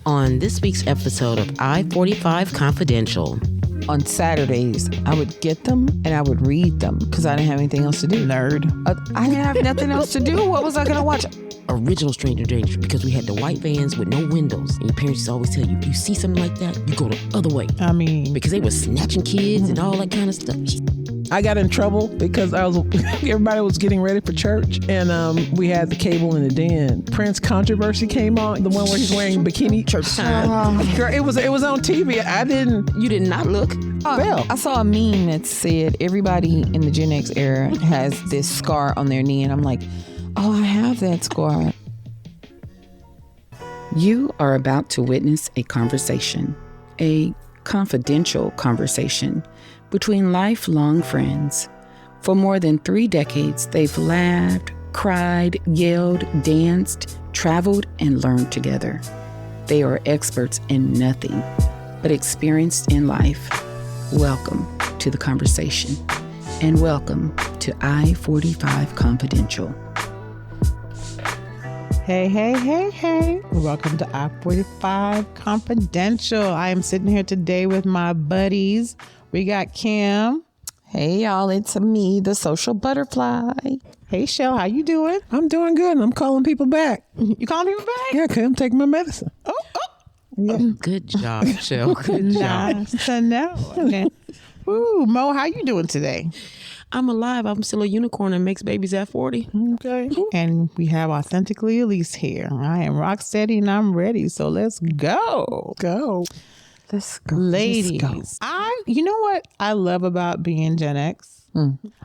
on this week's episode of I-45 Confidential. On Saturdays, I would get them and I would read them because I didn't have anything else to do. Nerd. I didn't have nothing else to do. What was I going to watch? Original Stranger Danger, because we had the white vans with no windows. And your parents used to always tell you, if you see something like that, you go the other way. I mean, because they were snatching kids and all that kind of stuff. I got in trouble because everybody was getting ready for church, and we had the cable in the den. Prince Controversy came on, the one where he's wearing bikini. Church time. Girl, it was on TV. You did not look. I saw a meme that said everybody in the Gen X era has this scar on their knee, and I'm like, oh, I have that scar. You are about to witness a conversation, a confidential conversation between lifelong friends. For more than 3 decades, they've laughed, cried, yelled, danced, traveled, and learned together. They are experts in nothing, but experienced in life. Welcome to the conversation, and welcome to I-45 Confidential. Hey. Welcome to I-45 Confidential. I am sitting here today with my buddies. We got Kim. Hey, y'all, it's me, the social butterfly. Hey, Shell, how you doing? I'm doing good, and I'm calling people back. You calling people back? Yeah, because I'm taking my medicine. Yeah. Good job, Shell. Good job. Nice to know. Okay. Ooh, Mo, how you doing today? I'm alive. I'm still a unicorn that makes babies at 40. Okay. And we have Authentically Elise here. I am rock steady and I'm ready. So let's go. Let's go. Ladies, Let's go. you know what I love about being Gen X?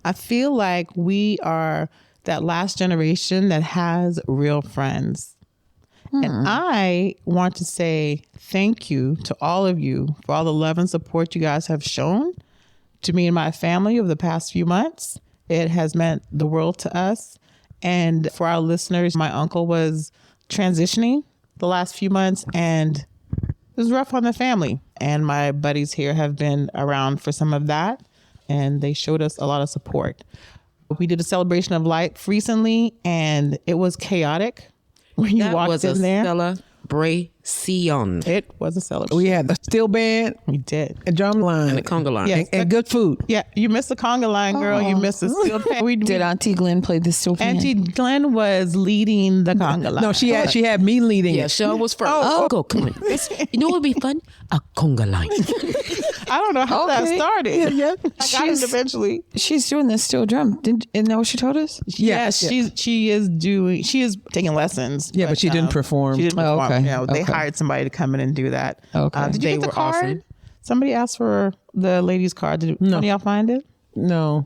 I feel like we are that last generation that has real friends. And I want to say thank you to all of you for all the love and support you guys have shown to me and my family over the past few months. It has meant the world to us. And for our listeners, my uncle was transitioning the last few months, and it was rough on the family. And my buddies here have been around for some of that, and they showed us a lot of support. We did a celebration of life recently, and it was chaotic when you walked in there. Celebration. It was a celebration. We had the steel band. We did. And drum line. And the conga line. Yes. And good food. Yeah, you missed the conga line, girl. You missed the steel pan. Did Auntie Glenn play the steel pan? Auntie Glenn was leading the conga line. No, she had me leading Yeah, it. Shell was first. Go, come on. You know what would be fun? A conga line. I don't know how that started. Yeah. I got it eventually. She's doing the steel drum. Isn't that what she told us? Yes, she is taking lessons. Yeah, but she didn't perform. She didn't perform. Oh, okay. Yeah, they Okay. hired somebody to come in and do that. Okay. Did you They get the were card? awesome. Somebody asked for the ladies' card. Did one of y'all find it? No.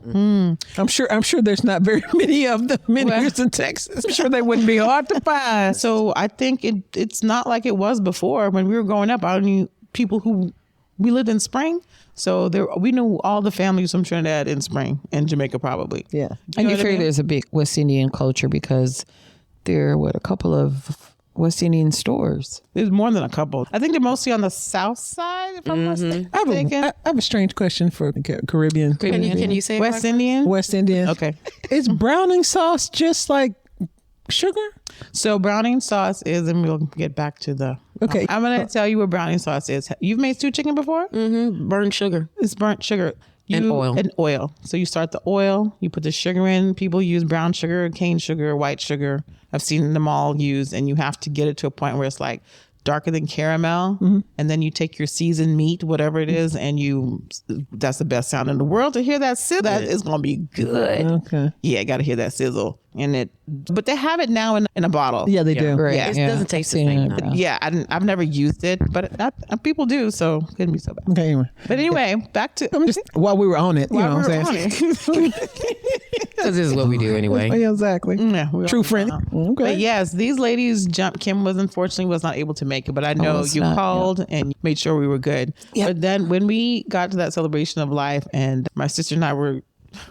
I'm sure there's not very many of them here in Texas. I'm sure they wouldn't be hard to find. So I think it's not like it was before. When we were growing up, I knew people who we lived in Spring. So we knew all the families from Trinidad in Spring and Jamaica probably. Yeah. And you know what I figure mean? there's a big West Indian culture because there are a couple of West Indian stores. There's more than a couple. I think they're mostly on the south side, if I'm not mistaken. I have a strange question for the Caribbean. Can you say it West back? Indian? West Indian. Okay. Is browning sauce just like sugar? So browning sauce is, and we'll get back to the... Okay. I'm going to tell you what browning sauce is. You've made stewed chicken before? Burnt sugar. It's burnt sugar. And oil. And oil. So you start the oil, you put the sugar in. People use brown sugar, cane sugar, white sugar. I've seen them all used, and you have to get it to a point where it's like darker than caramel. And then you take your seasoned meat, whatever it is, and that's the best sound in the world to hear that sizzle. That is going to be good. Okay. Yeah, got to hear that sizzle. But they have it now in a bottle. Yeah, they do. Right. Yeah. It doesn't taste the same. No. Yeah, I've never used it, but people do, so it couldn't be so bad. Okay, anyway. But anyway, back to While we were on it, you know what I'm While saying? we're on Because this is what we do anyway. Yeah, exactly. Yeah, we True all friend. know. Okay. But yes, these ladies jumped. Kim was not able to make it, but I know it's you not, called and made sure we were good. Yep. But then when we got to that celebration of life, and my sister and I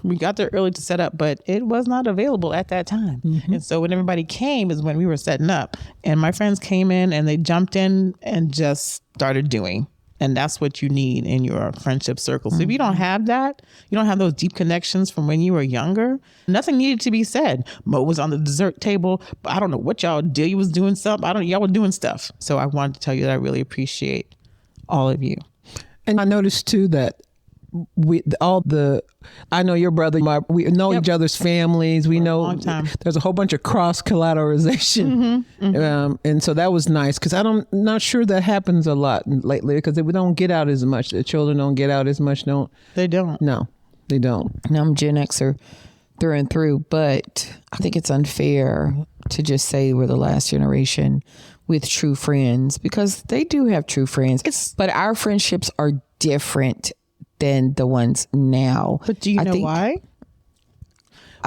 we got there early to set up, but it was not available at that time. And so when everybody came is when we were setting up, and my friends came in and they jumped in and just started doing. And that's what you need in your friendship circle. So if you don't have that, you don't have those deep connections from when you were younger, nothing needed to be said. Mo was on the dessert table, but I don't know what y'all did. You was doing something. Y'all were doing stuff. So I wanted to tell you that I really appreciate all of you. And I noticed too that I know your brother, we know each other's families. We know long time. There's a whole bunch of cross collateralization. And so that was nice because not sure that happens a lot lately because we don't get out as much. The children don't get out as much. They don't. No, they don't. And I'm Gen Xer through and through, but I think it's unfair to just say we're the last generation with true friends because they do have true friends. But our friendships are different than the ones now. But do you know why?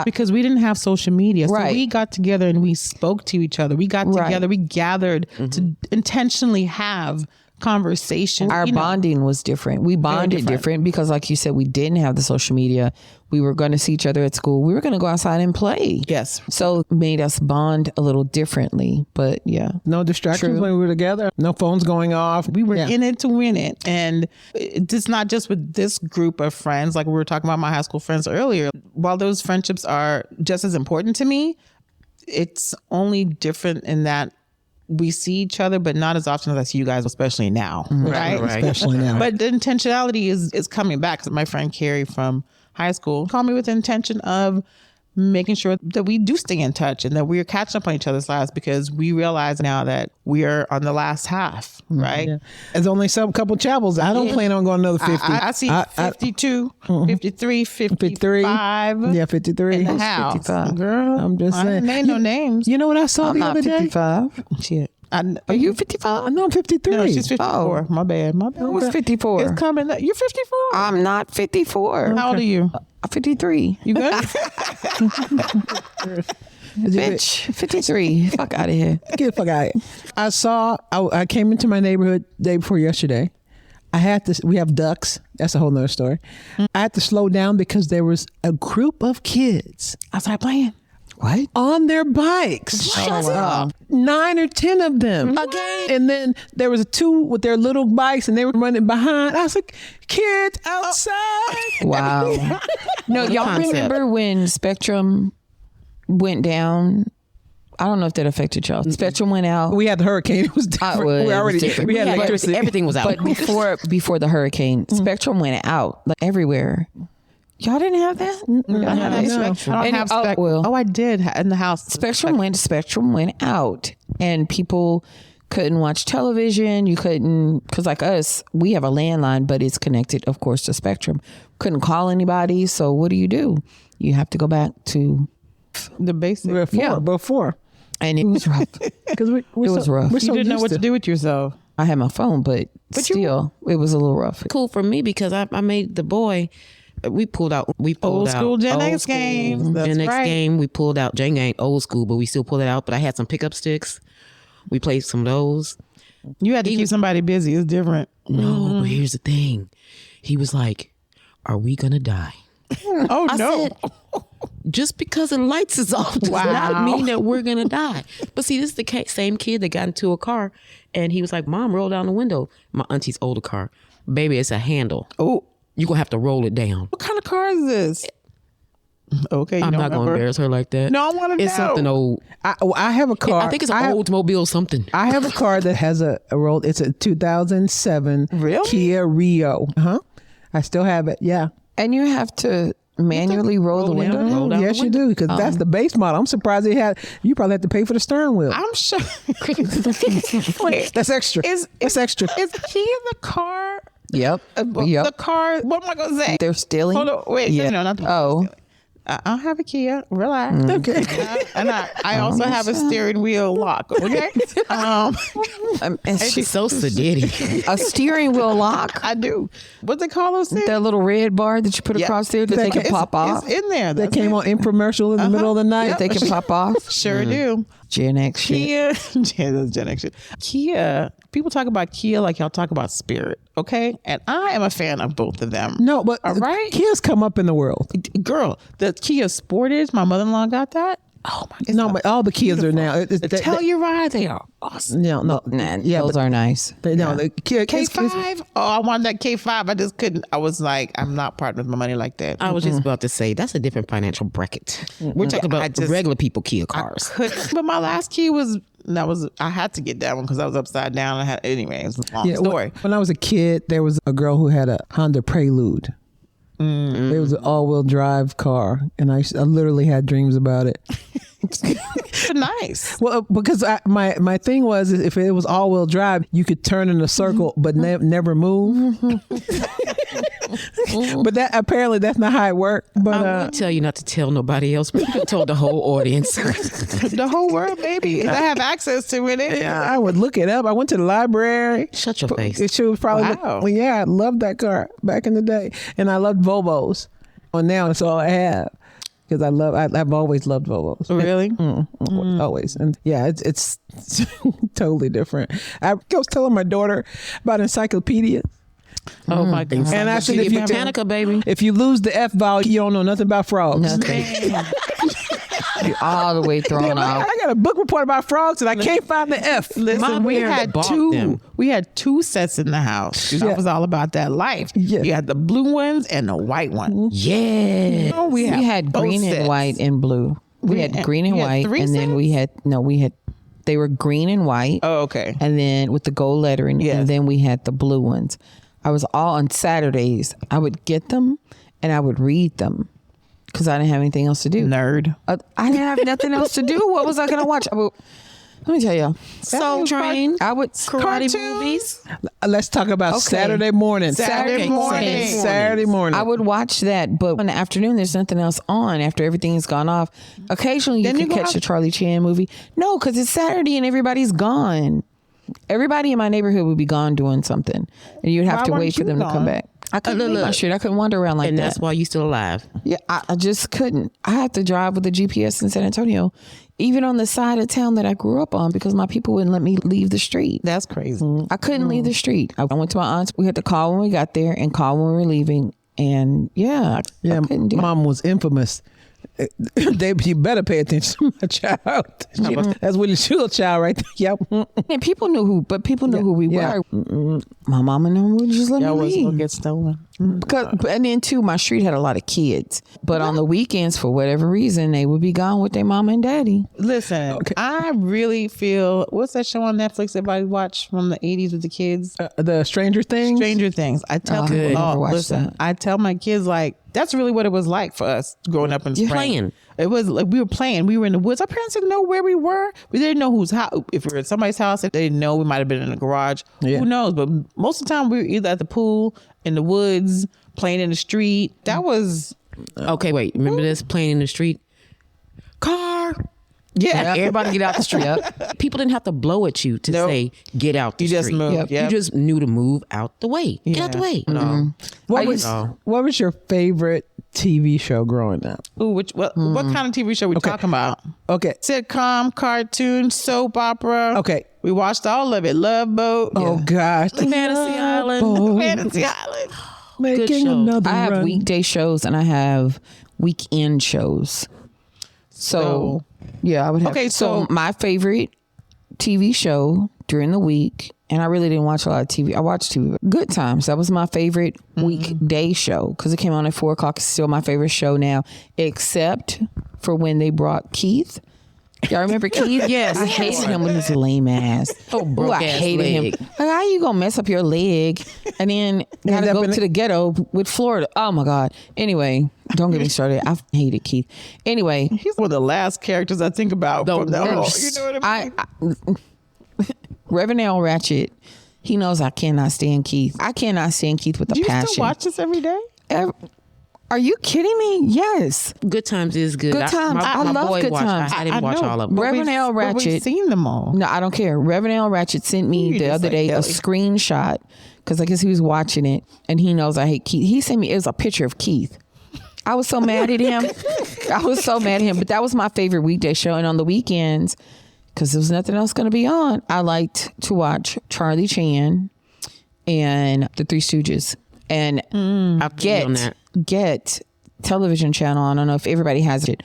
Because we didn't have social media. So Right. we got together and we spoke to each other. We got together, we gathered to intentionally have conversation. Our bonding was different. We bonded different because, like you said, we didn't have the social media. We were going to see each other at school. We were going to go outside and play. Yes. So it made us bond a little differently. But yeah. No distractions True. when we were together. No phones going off. We were in it to win it. And it's not just with this group of friends, like we were talking about my high school friends earlier. While those friendships are just as important to me, it's only different in that we see each other, but not as often as I see you guys, especially now. Right? Especially now. But the intentionality is coming back. So my friend Carrie from high school called me with the intention of making sure that we do stay in touch and that we're catching up on each other's lives because we realize now that we are on the last half, right? Yeah. There's only some couple chapels. I don't plan on going another 50. I see 52, 53, 55. Yeah, 53. In the house. 55. Girl, I'm just I saying. didn't name no names. You know what I saw I'm the not other day? 55. Shit. Are you 55? I know I'm 53. No, she's 54. Oh. My bad. Who's 54? It's coming. You're 54. I'm not 54. How old are you? I'm 53. You good? Bitch, 53. Fuck out of here. Get the fuck out. I came into my neighborhood day before yesterday. We have ducks. That's a whole nother story. I had to slow down because there was a group of kids Outside playing. What? On their bikes. Oh, wow. 9 or 10 of them. Again. And then there was 2 with their little bikes and they were running behind. I was like, kids outside. Wow. No, y'all remember when Spectrum went down? I don't know if that affected y'all. Spectrum went out. We had the hurricane. It was different. We had electricity. Everything was out. But before the hurricane, Spectrum went out like everywhere. Y'all didn't have that? I don't have Spectrum. Oh, I did in the house. Spectrum went out, and people couldn't watch television. You couldn't, because like us, we have a landline, but it's connected, of course, to Spectrum. Couldn't call anybody. So what do? You have to go back to the basic. Before. and it was rough. Because it was rough. We're You so didn't know used what to do with yourself. I had my phone, but still, it was a little rough. Cool for me because I made the boy. We pulled out Old school Gen X games. That's Gen X right. game. We pulled out Gen ain't old school, but we still pulled it out. But I had some pickup sticks. We played some of those. You had to keep somebody busy. It's different. No, but here's the thing. He was like, "Are we gonna die?" Oh, I no. said, just because the lights is off does Wow. not mean that we're gonna die. But see, this is the same kid that got into a car, and he was like, "Mom, roll down the window." My auntie's older car, baby, it's a handle. Oh, You gonna have to roll it down. what kind of car is this? Okay, you I'm don't not gonna remember? embarrass her like that. No, I wanna It's know. something old. I have a car. I think it's an Oldsmobile something. I have a car that has a roll. It's a 2007 Really? Kia Rio. I still have it. Yeah. And you have to manually roll the window down? Roll down Yes, the you do, because that's the base model. I'm surprised you probably have to pay for the steering wheel. I'm sure. That's extra. That's extra. Is Kia the car? Yep. The car. What am I gonna say? They're stealing? Hold on. Wait. Yeah. No, not the Oh. I don't have a Kia. Relax. Okay. And I also have a steering wheel lock. Okay. And She's so sedity. a steering wheel lock? I do. What they call those things? That little red bar that you put across there that they can pop off? It's in there. That came on infomercial in the middle of the night. That they can pop off? Sure do. Gen X shit. Kia, yeah, that's Gen X shit. Kia, people talk about Kia like y'all talk about Spirit, okay? And I am a fan of both of them. No, but All right. Kia's come up in the world. Girl, the Kia Sportage, my mother-in-law got that. Oh my! No, but all the kids are now. Telluride, they are awesome. No, yeah, Those are nice. but no, the kids. K5. Oh, I wanted that K5. I just couldn't. I was like, I'm not partnering with my money like that. I was just about to say that's a different financial bracket. We're talking about regular people Kia cars. But my last key was I had to get that one because I was upside down. Anyway, it's a long story. When I was a kid, there was a girl who had a Honda Prelude. It was an all-wheel drive car, and I literally had dreams about it. Nice. Well, because my thing was, if it was all-wheel drive, you could turn in a circle but never move. But that apparently that's not how it worked. But I would tell you not to tell nobody else, but you told the whole audience. The whole world, baby. I have access to it. yeah, I would look it up. I went to the library. Shut your face. She was probably Wow. I loved that car back in the day, and I loved Volvos. Well, now that's all I have because I've always loved Volvos. Really? Always. And yeah, it's totally different. I was telling my daughter about encyclopedias. Oh my God. And I said, if you Britannica, baby. if you lose the F vowel, you don't know nothing about frogs. Nothing. You're all the way thrown off. I got a book report about frogs and I can't find the F. Listen, My we parents had bought two. them. We had two sets in the house. 'Cause I Yeah. was all about that life. Yeah. You had the blue ones and the white one. Yeah. Oh, We had both green sets. and white and blue. We had green and you had white, three and then we had they were green and white, Oh, okay. and then with the gold lettering, Yes. and then we had the blue ones. I was all on Saturdays. I would get them and I would read them because I didn't have anything else to do. Nerd. I didn't have nothing else to do. What was I going to watch? Let me tell you, Soul Train. I would Karate Cartoons. movies. Let's talk about Okay. Saturday morning. Saturday morning. Saturday morning. I would watch that, but in the afternoon, there's nothing else on after everything has gone off. Occasionally, you Then you could go catch out- a Charlie Chan movie. No, because it's Saturday and everybody's gone. Everybody in my neighborhood would be gone doing something, and you'd have Why to weren't wait for you them to gone? come back. I couldn't leave my street. I couldn't wander around like And that. that's why you still alive. Yeah, I just couldn't. I had to drive with a GPS in San Antonio, even on the side of town that I grew up on, because my people wouldn't let me leave the street. That's crazy. I couldn't leave the street. I went to my aunt's. We had to call when we got there and call when we were leaving. And I couldn't do it. Mom was infamous. You better pay attention to my child. That's Willie Shule child right there. Yep. And people knew who we Yeah. were. My mom and them would just let Y'all me was leave. gonna get stolen. And then too, my street had a lot of kids. But on the weekends, for whatever reason, they would be gone with their mama and daddy. Listen, I really feel. What's that show on Netflix everybody watched from the 80s with the kids? The Stranger Things. Stranger Things. I tell good. people, Never watched listen, that. I tell my kids like that's really what it was like for us growing up in Spring. Playing. It was like we were playing. We were in the woods. Our parents didn't know where we were. We didn't know whose house. If we were at somebody's house, if they didn't know, we might have been in the garage. Yeah. Who knows? But most of the time, we were either at the pool, in the woods, playing in the street. That was Okay, wait. Remember this? Playing in the street? Car. yeah. Everybody get out the street. People didn't have to blow at you to Nope. say, get out the You just street. moved. You Yep. just knew to move out the way. Get out the Yeah. way. No. What was your favorite TV show growing up? Ooh, what kind of TV show we talking about? Okay. Sitcom, cartoon, soap opera. Okay. We watched all of it. Love Boat. Oh gosh. Fantasy Island. Fantasy Island. Making show. another I have run. weekday shows and I have weekend shows. So yeah, I would have. Okay, so so- my favorite TV show during the week, and I really didn't watch a lot of TV. I watched TV. Good Times. That was my favorite weekday show because it came on at 4:00. It's still my favorite show now, except for when they brought Keith. Y'all remember Keith? Yes. I hated him with his lame ass. Oh, broke I ass hated him. leg. Like, how you gonna mess up your leg and then gotta up go in to the ghetto with Florida? Oh my God. Anyway, don't get me started. I hated Keith. Anyway, He's one of the last characters I think about. The from the whole, worst. you know what I mean? Reverend L. Ratchet, he knows I cannot stand Keith. I cannot stand Keith with a Do you passion. still watch this every day? Are you kidding me? Yes. Good Times is good. Good Times. I My love boy Good watched. Times. I didn't I watch know, all of them. but Reverend L. but we've Ratchet. seen them all. No, I don't care. Reverend L. Ratchet sent me You the just other like day a Ellie. screenshot because I guess he was watching it and he knows I hate Keith. He sent me, it was a picture of Keith. I was so mad at him. I was so mad at him. But that was my favorite weekday show. And on the weekends, because there was nothing else going to be on, I liked to watch Charlie Chan and the Three Stooges. And I'll get on that. Get television channel. I don't know if everybody has it.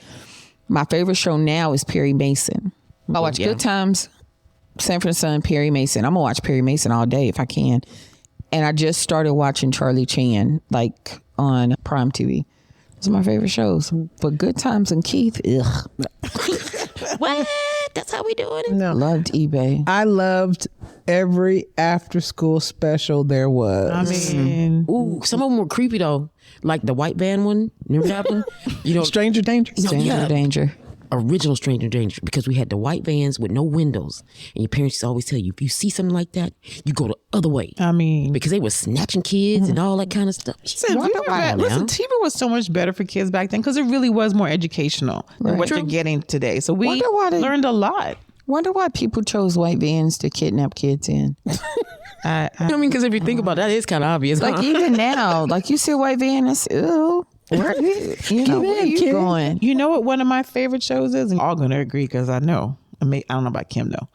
My favorite show now is Perry Mason. I watch Good Times, Sanford and Son, Perry Mason. I'm gonna watch Perry Mason all day if I can. And I just started watching Charlie Chan, like on Prime TV. Those are my favorite shows. But Good Times and Keith, ugh. What? That's how we doing it? No. Loved eBay. I loved every after school special there was. I mean, Ooh, some of them were creepy though. Like the white van one. Remember that one? You know, Stranger Danger. Stranger Danger. original Stranger Danger, because we had the white vans with no windows, and your parents used to always tell you, if you see something like that, you go the other way. I mean, Because they were snatching kids and all that kind of stuff. listen, Come on now. TV was so much better for kids back then because it really was more educational than what they're getting today. So we Wonder why they- learned a lot. Wonder why people chose white vans to kidnap kids in. I I mean, because if you think about it, that is kind of obvious. Like huh? even now, like you see a white van, it's ew. Where where are you going? You know what one of my favorite shows is? And you're all going to agree because I know. I don't know about Kim though.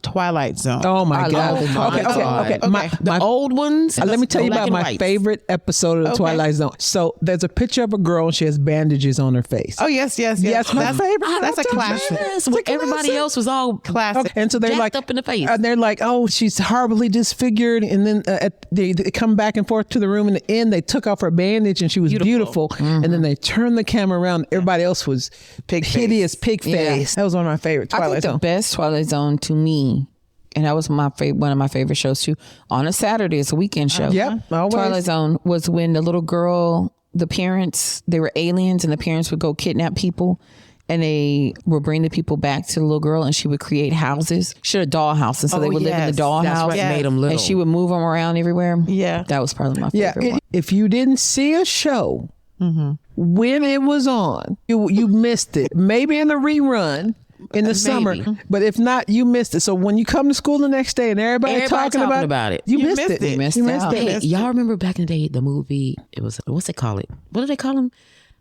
Twilight Zone. Oh my I God. love my Okay, God. okay. My, The old ones. let me tell you black about and my white. favorite episode of the Twilight Zone. So there's a picture of a girl and she has bandages on her face. Oh, yes. Yes, my favorite. That's a classic. Yes, when everybody else was all Classic. And so they're jacked like up in the face. and they're like, oh, she's horribly disfigured. And then they come back and forth to the room. In the end, they took off her bandage and she was beautiful. And then they turned the camera around. Everybody else was hideous pig face. That was one of my favorite I Twilight think the Zone. best Twilight Zone to me, and that was my one of my favorite shows too. On a Saturday, it's a weekend show. Yep, always. Twilight Zone was when the little girl, the parents, they were aliens, and the parents would go kidnap people, and they would bring the people back to the little girl, and she would create houses. She had a doll house, and so they would live in yes. the doll That's house. what made them little. And she would move them around everywhere. Yeah. that was probably my Yeah, favorite one. if you didn't see a show when it was on, you missed it. Maybe in the rerun in the summer, but if not, you missed it. So when you come to school the next day and everybody's talking about it, you missed it. You missed You missed out. it. Hey, y'all remember back in the day, the movie, it was, what's they call it? What did they call them?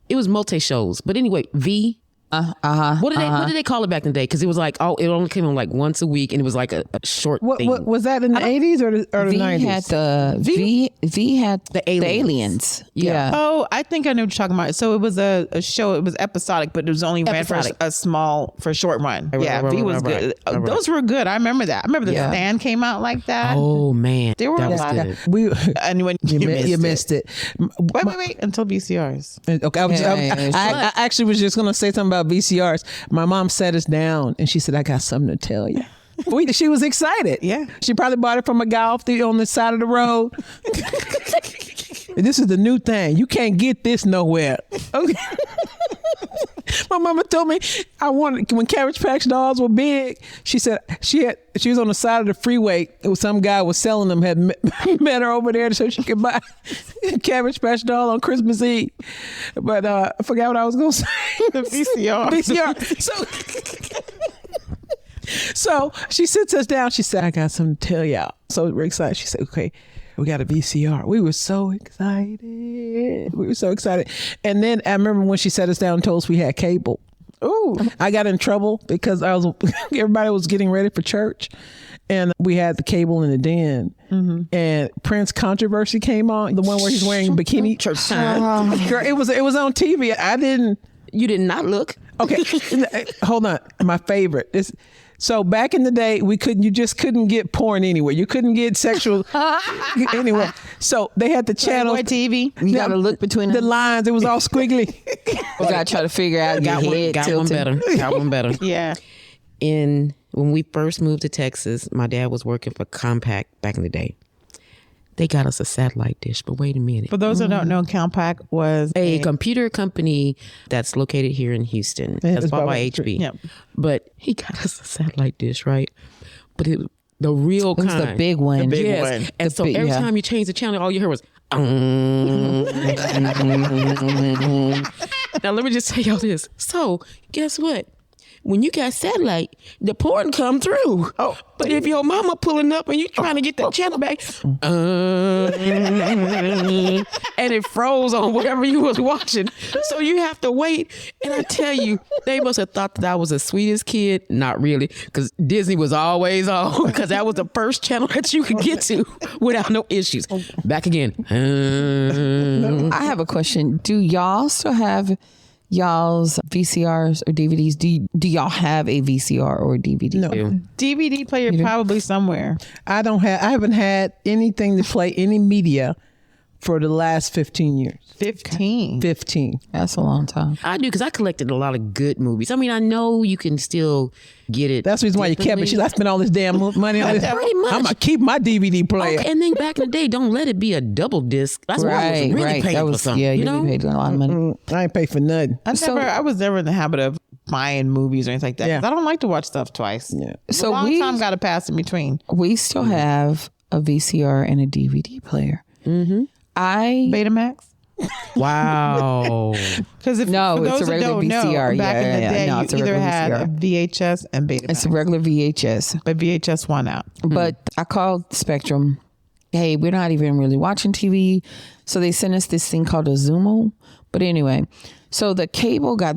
It was multi-shows. But anyway, V. What did they call it back in the day? Because it was like, it only came on like once a week, and it was like a short thing. What was that in the 80s or the V 90s? had the V had The aliens. Yeah. Oh, I think I know what you're talking about. So it was a show. It was episodic, but it was only ran for Episodic. a short run. Yeah, right, V was right, good. right, right. Those were good. I remember that. I remember the Yeah. Stand came out like that. Oh, man. There were that a was lot. good. we And when you missed it. Wait until VCRs. Okay, I actually was just gonna say something about VCRs. My mom sat us down and she said, "I got something to tell you." She was excited. Yeah. She probably bought it from a guy on the side of the road. This is the new thing. You can't get this nowhere. Okay. My mama told me when Cabbage Patch dolls were big. She said she was on the side of the freeway. It was some guy was selling them. Had met her over there so she could buy a Cabbage Patch doll on Christmas Eve. But I forgot what I was gonna say. The VCR. VCR. So she sits us down. She said, "I got something to tell y'all." So we're excited. She said, "Okay, we got a VCR." We were so excited. And then I remember when she sat us down and told us we had cable. Ooh, I got in trouble because everybody was getting ready for church, and we had the cable in the den. And Prince Controversy came on, the one where he's wearing bikini. Church time. Girl, it was on TV. I didn't. You did not look. Okay, hold on. My favorite is. So back in the day, you just couldn't get porn anywhere. You couldn't get sexual anywhere. So they had the channel. What TV? You gotta look between the them. lines. It was all squiggly. You gotta try to figure out your head Got one tilting. better. Got one better. Yeah. When we first moved to Texas, my dad was working for Compaq back in the day. They got us a satellite dish, but wait a minute. For those who don't know, Compaq was A computer company that's located here in Houston. That's it's bought by probably HB. Yep. But he got us a satellite dish, right? But the real It was kind. the big one. The big Yes. one. And The so big- every yeah. time you change the channel, all you heard was. Now let me just tell y'all this. So guess what? When you got satellite, the porn come through. Oh, but if your mama pulling up and you trying to get that channel back, and it froze on whatever you was watching, so you have to wait. And I tell you, they must have thought that I was the sweetest kid. Not really, because Disney was always on, because that was the first channel that you could get to without no issues. Back again. I have a question. Do y'all still have y'all's VCRs or DVDs? Do y'all have a VCR or a DVD? No. DVD player probably somewhere. I haven't had anything to play any media for the last 15 years. 15. 15. That's a long time. I do because I collected a lot of good movies. I mean, I know you can still get it. That's the reason why you kept it. She's like, I spent all this damn money on this. Pretty much. I'm going to keep my DVD player. Okay, and then back in the day, don't let it be a double disc. That's why I was really paying for something. Yeah, you you know? paid a lot of money. I ain't pay for nothing. I was never in the habit of buying movies or anything like that. Yeah. 'Cause I don't like to watch stuff twice. Yeah. So a long time got to pass in between. We still have a VCR and a DVD player. Mm-hmm. Betamax. Wow. Because if No, for it's those a that regular don't know, VCR. back in the Yeah, day, no, it's a you either regular had VCR. a VHS and Betamax. It's a regular VHS. But VHS won out. But I called Spectrum. Hey, we're not even really watching TV. So they sent us this thing called a Zumo. But anyway, so the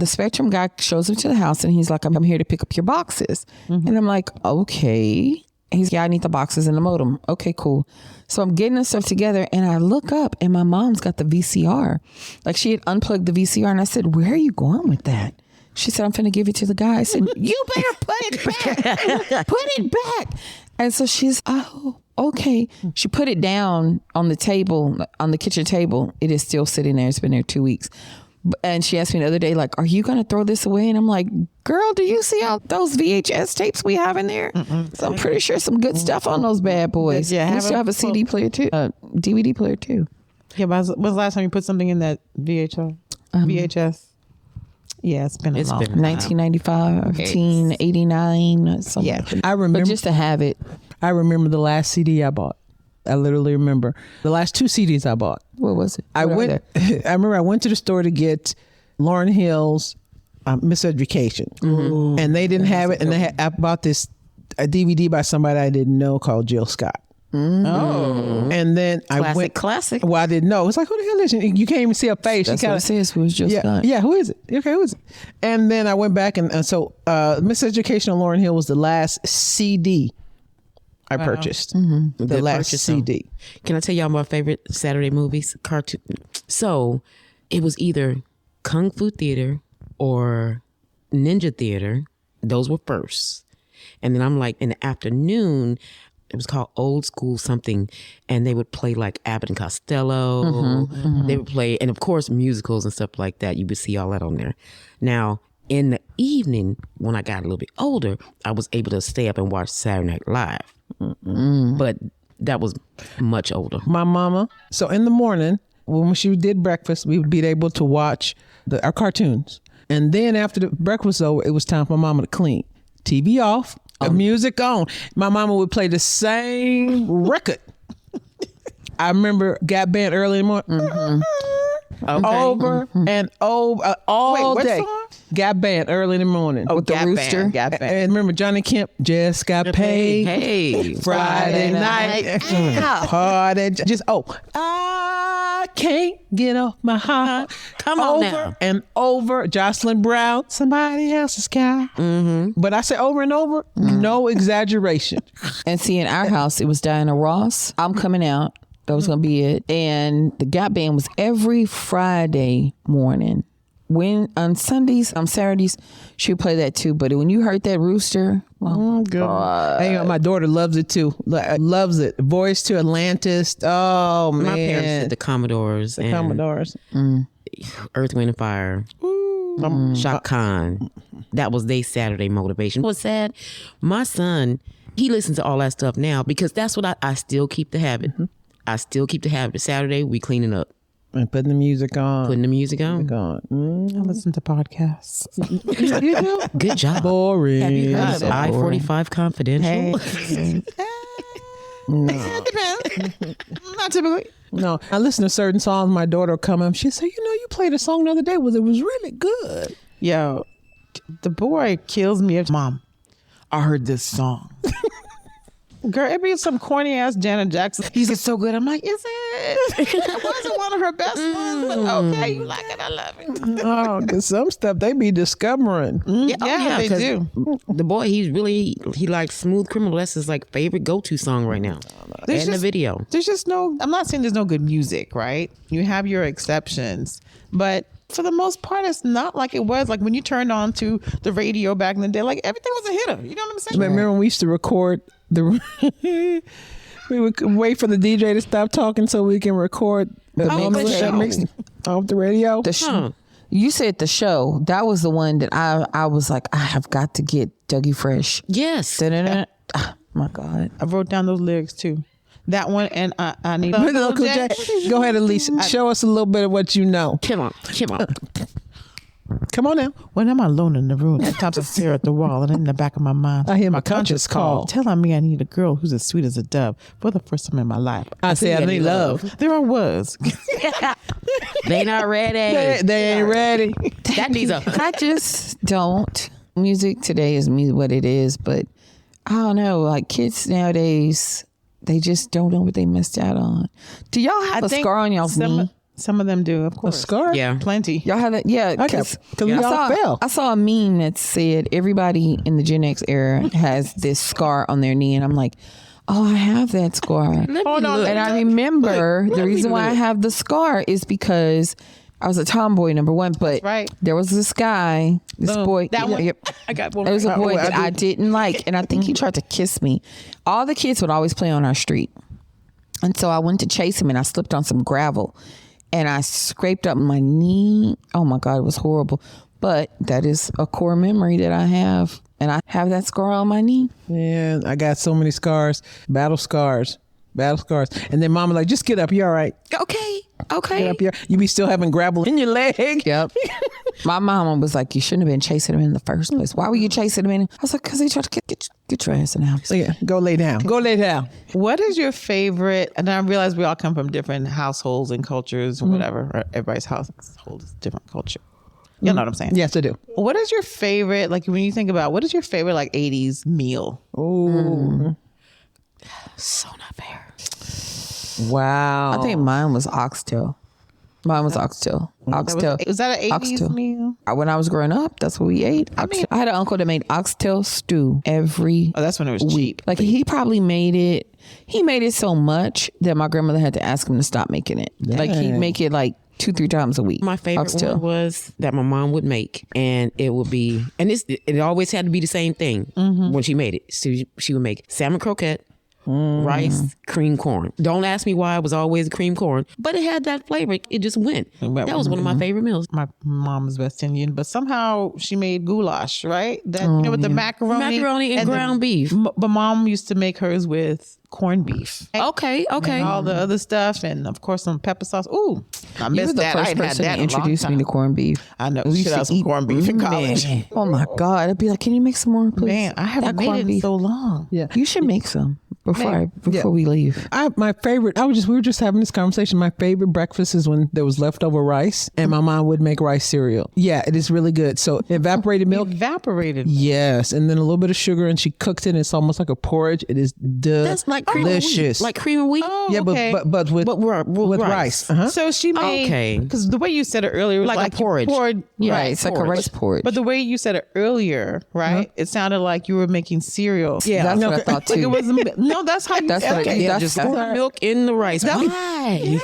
Spectrum guy shows up to the house and he's like, I'm here to pick up your boxes. And I'm like, okay. He's, yeah, I need the boxes and the modem. Okay, cool. So I'm getting this stuff together and I look up and my mom's got the VCR. Like she had unplugged the VCR and I said, where are you going with that? She said, I'm finna give it to the guy. I said, you better put it back. Put it back. And so she's, oh, okay. She put it down on the table, on the kitchen table. It is still sitting there. It's been there 2 weeks. And she asked me the other day, like, are you going to throw this away? And I'm like, girl, do you see all those VHS tapes we have in there? So I'm pretty sure some good stuff on those bad boys. Yeah, We still have a CD player too, DVD player too. Yeah, but when's the last time you put something in that VHS? Yeah, it's been a long been- time. 1995, 1989, something. Yeah. I remember. But just to have it. I remember the last CD I bought. I literally remember the last 2 CDs I bought. What was it? I What are they? remember I went to the store to get Lauryn Hill's Miseducation, and they didn't have it. And I bought a DVD by somebody I didn't know called Jill Scott. Oh. And then I went. Classic. Well, I didn't know. It's like, who the hell is she? You can't even see her face. That's she what it says. Who was just yeah, yeah. Who is it? Okay, who is it? And then I went back and so Miseducation on Lauryn Hill was the last CD I purchased. The Good last purchase, though. CD. Can I tell y'all my favorite Saturday movies? Cartoon. So it was either Kung Fu Theater or Ninja Theater. Those were first. And then I'm like, in the afternoon, it was called Old School something. And they would play like Abbott and Costello. They would play, and of course, musicals and stuff like that. You would see all that on there. Now, in the evening, when I got a little bit older, I was able to stay up and watch Saturday Night Live. But that was much older. My mama. So in the morning, when she did breakfast, we would be able to watch our cartoons. And then after the breakfast was over, it was time for my mama to clean. TV off, music on. My mama would play the same record. I remember Gap Band early in the morning. Over and over all Wait, what day. song? Gap Band early in the morning. Oh, With the Gap rooster? Band, Gap Band. And remember Johnny Kemp just got paid. Hey. Friday night. Party. Just, I can't get off my heart. Come on over now. and over. Jocelyn Brown, somebody else's guy. But I say over and over, no exaggeration. And see, in our house, it was Diana Ross. I'm Coming Out. That was going to be it. And the Gap Band was every Friday morning. When on Sundays, on Saturdays, she would play that too. But when you heard that rooster, Oh, God. Hey, my daughter loves it too. Loves it. Voice to Atlantis. Oh, man. My parents did the Commodores and Commodores. Earth, Wind, and Fire. Shaka Khan. That was their Saturday motivation. It was sad. My son, he listens to all that stuff now because that's what I still keep the habit. I still keep the habit. Saturday, we cleaning up, And putting the music on. putting the music on. I listen to podcasts. Good job. Boring. Have you heard of I-45 Confidential? Not typically. No, I listen to certain songs. My daughter will come up. She said, you played a song the other day. It was really good. Yo, the boy kills me. Mom, I heard this song. Girl, it be some corny ass Janet Jackson. He's so good. I'm like, is it? It wasn't one of her best ones, but okay, you like it. I love it. Oh, because some stuff they be discovering. Yeah, they 'cause do. The boy, he likes Smooth Criminal. That's his like favorite go-to song right now. There's And the just- video. There's just no, I'm not saying there's no good music, right? You have your exceptions, but For the most part, it's not like it was like when you turned on to the radio back in the day. Like everything was a hitter. You know what I'm saying? Remember when we used to record the? We would wait for the DJ to stop talking so we can record the mix off the radio. You said the show. That was the one that I was like, I have got to get Dougie Fresh. Yes. Oh, my God. I wrote down those lyrics too. That one and I need Uncle Jay. Go ahead, Elise. Show us a little bit of what you know. Come on. Come on now. When I'm alone in the room, sometimes I stare at the wall, and in the back of my mind, I hear my conscience call, telling me I need a girl who's as sweet as a dove. For the first time in my life, I say I need love. There I was. They not ready. They ain't ready. That needs a. I just don't. Music today is what it is, but I don't know. Like kids nowadays, they just don't know what they missed out on. Do y'all have a scar on y'all's knee? Some of them do, of course. A scar? Yeah. Plenty. Y'all have that? Yeah. Because we all fell. I saw a meme that said everybody in the Gen X era has this scar on their knee. And I'm like, oh, I have that scar. Hold on. And I remember the reason why I have the scar is because I was a tomboy, number one. But right. there was this guy, this boy. That one. Yep. I got one. There was a boy that I I didn't like. And I think he tried to kiss me. All the kids would always play on our street. And so I went to chase him and I slipped on some gravel. And I scraped up my knee. Oh my God, it was horrible. But that is a core memory that I have. And I have that scar on my knee. Yeah, I got so many scars. Battle scars. And then mama like, just get up. You all right? Okay. Get up here. You be still having gravel in your leg. Yep. My mama was like, you shouldn't have been chasing him in the first place. Why were you chasing him in? I was like, because he tried to get your ass in the house. So yeah, go lay down. What is your favorite? And I realize we all come from different households and cultures, or whatever. Or everybody's household is a different culture. You know what I'm saying? Yes, I do. What is your favorite? Like when you think about what is your favorite like 80s meal? Oh, So not fair. wow. I think mine was oxtail. Oxtail. Was that an 80s Oxtail. meal? When I was growing up, that's what we ate. I had an uncle that made oxtail stew every Oh, that's when it was week. cheap. Like he probably made it. He made it so much that my grandmother had to ask him to stop making it. Like he'd make it like 2-3 times a week. My favorite one was that my mom would make, and it would be, and it always had to be the same thing when she made it. So she would make salmon croquette, rice, cream corn. Don't ask me why it was always cream corn, but it had that flavor. It just went. That was one of my favorite meals. My mom's West Indian, but somehow she made goulash, right? That you know with the macaroni And ground beef. But mom used to make hers with corned beef. Okay. And all the other stuff, and of course some pepper sauce. Ooh, I You were missed the that. I first ain't had person that to in a long introduce me time. to corned beef. I know. We We used should to have some eat- corned beef in college. Man. Oh my God! I'd be like, "Can you make some more, please?" Man, I haven't That made corned it in beef. so long. Yeah. You should make some before we leave. My favorite. We were just having this conversation. My favorite breakfast is when there was leftover rice, and my mom would make rice cereal. Yeah, it is really good. So evaporated milk. Evaporated. Yes, and then a little bit of sugar, and she cooked it. And it's almost like a porridge. It is That's like cream of wheat. delicious. Like cream of wheat. Oh, yeah, okay. but with with rice. So she made Okay. because the way you said it earlier was Like a like you porridge. poured, Yeah. Right, it's like a rice porridge. But the way you said it earlier, right? It sounded like you were making cereal. Yeah, That's what I okay. thought Like too. it was no. That's how you. That's what okay. that's, Just that's, pour milk in the rice. Why?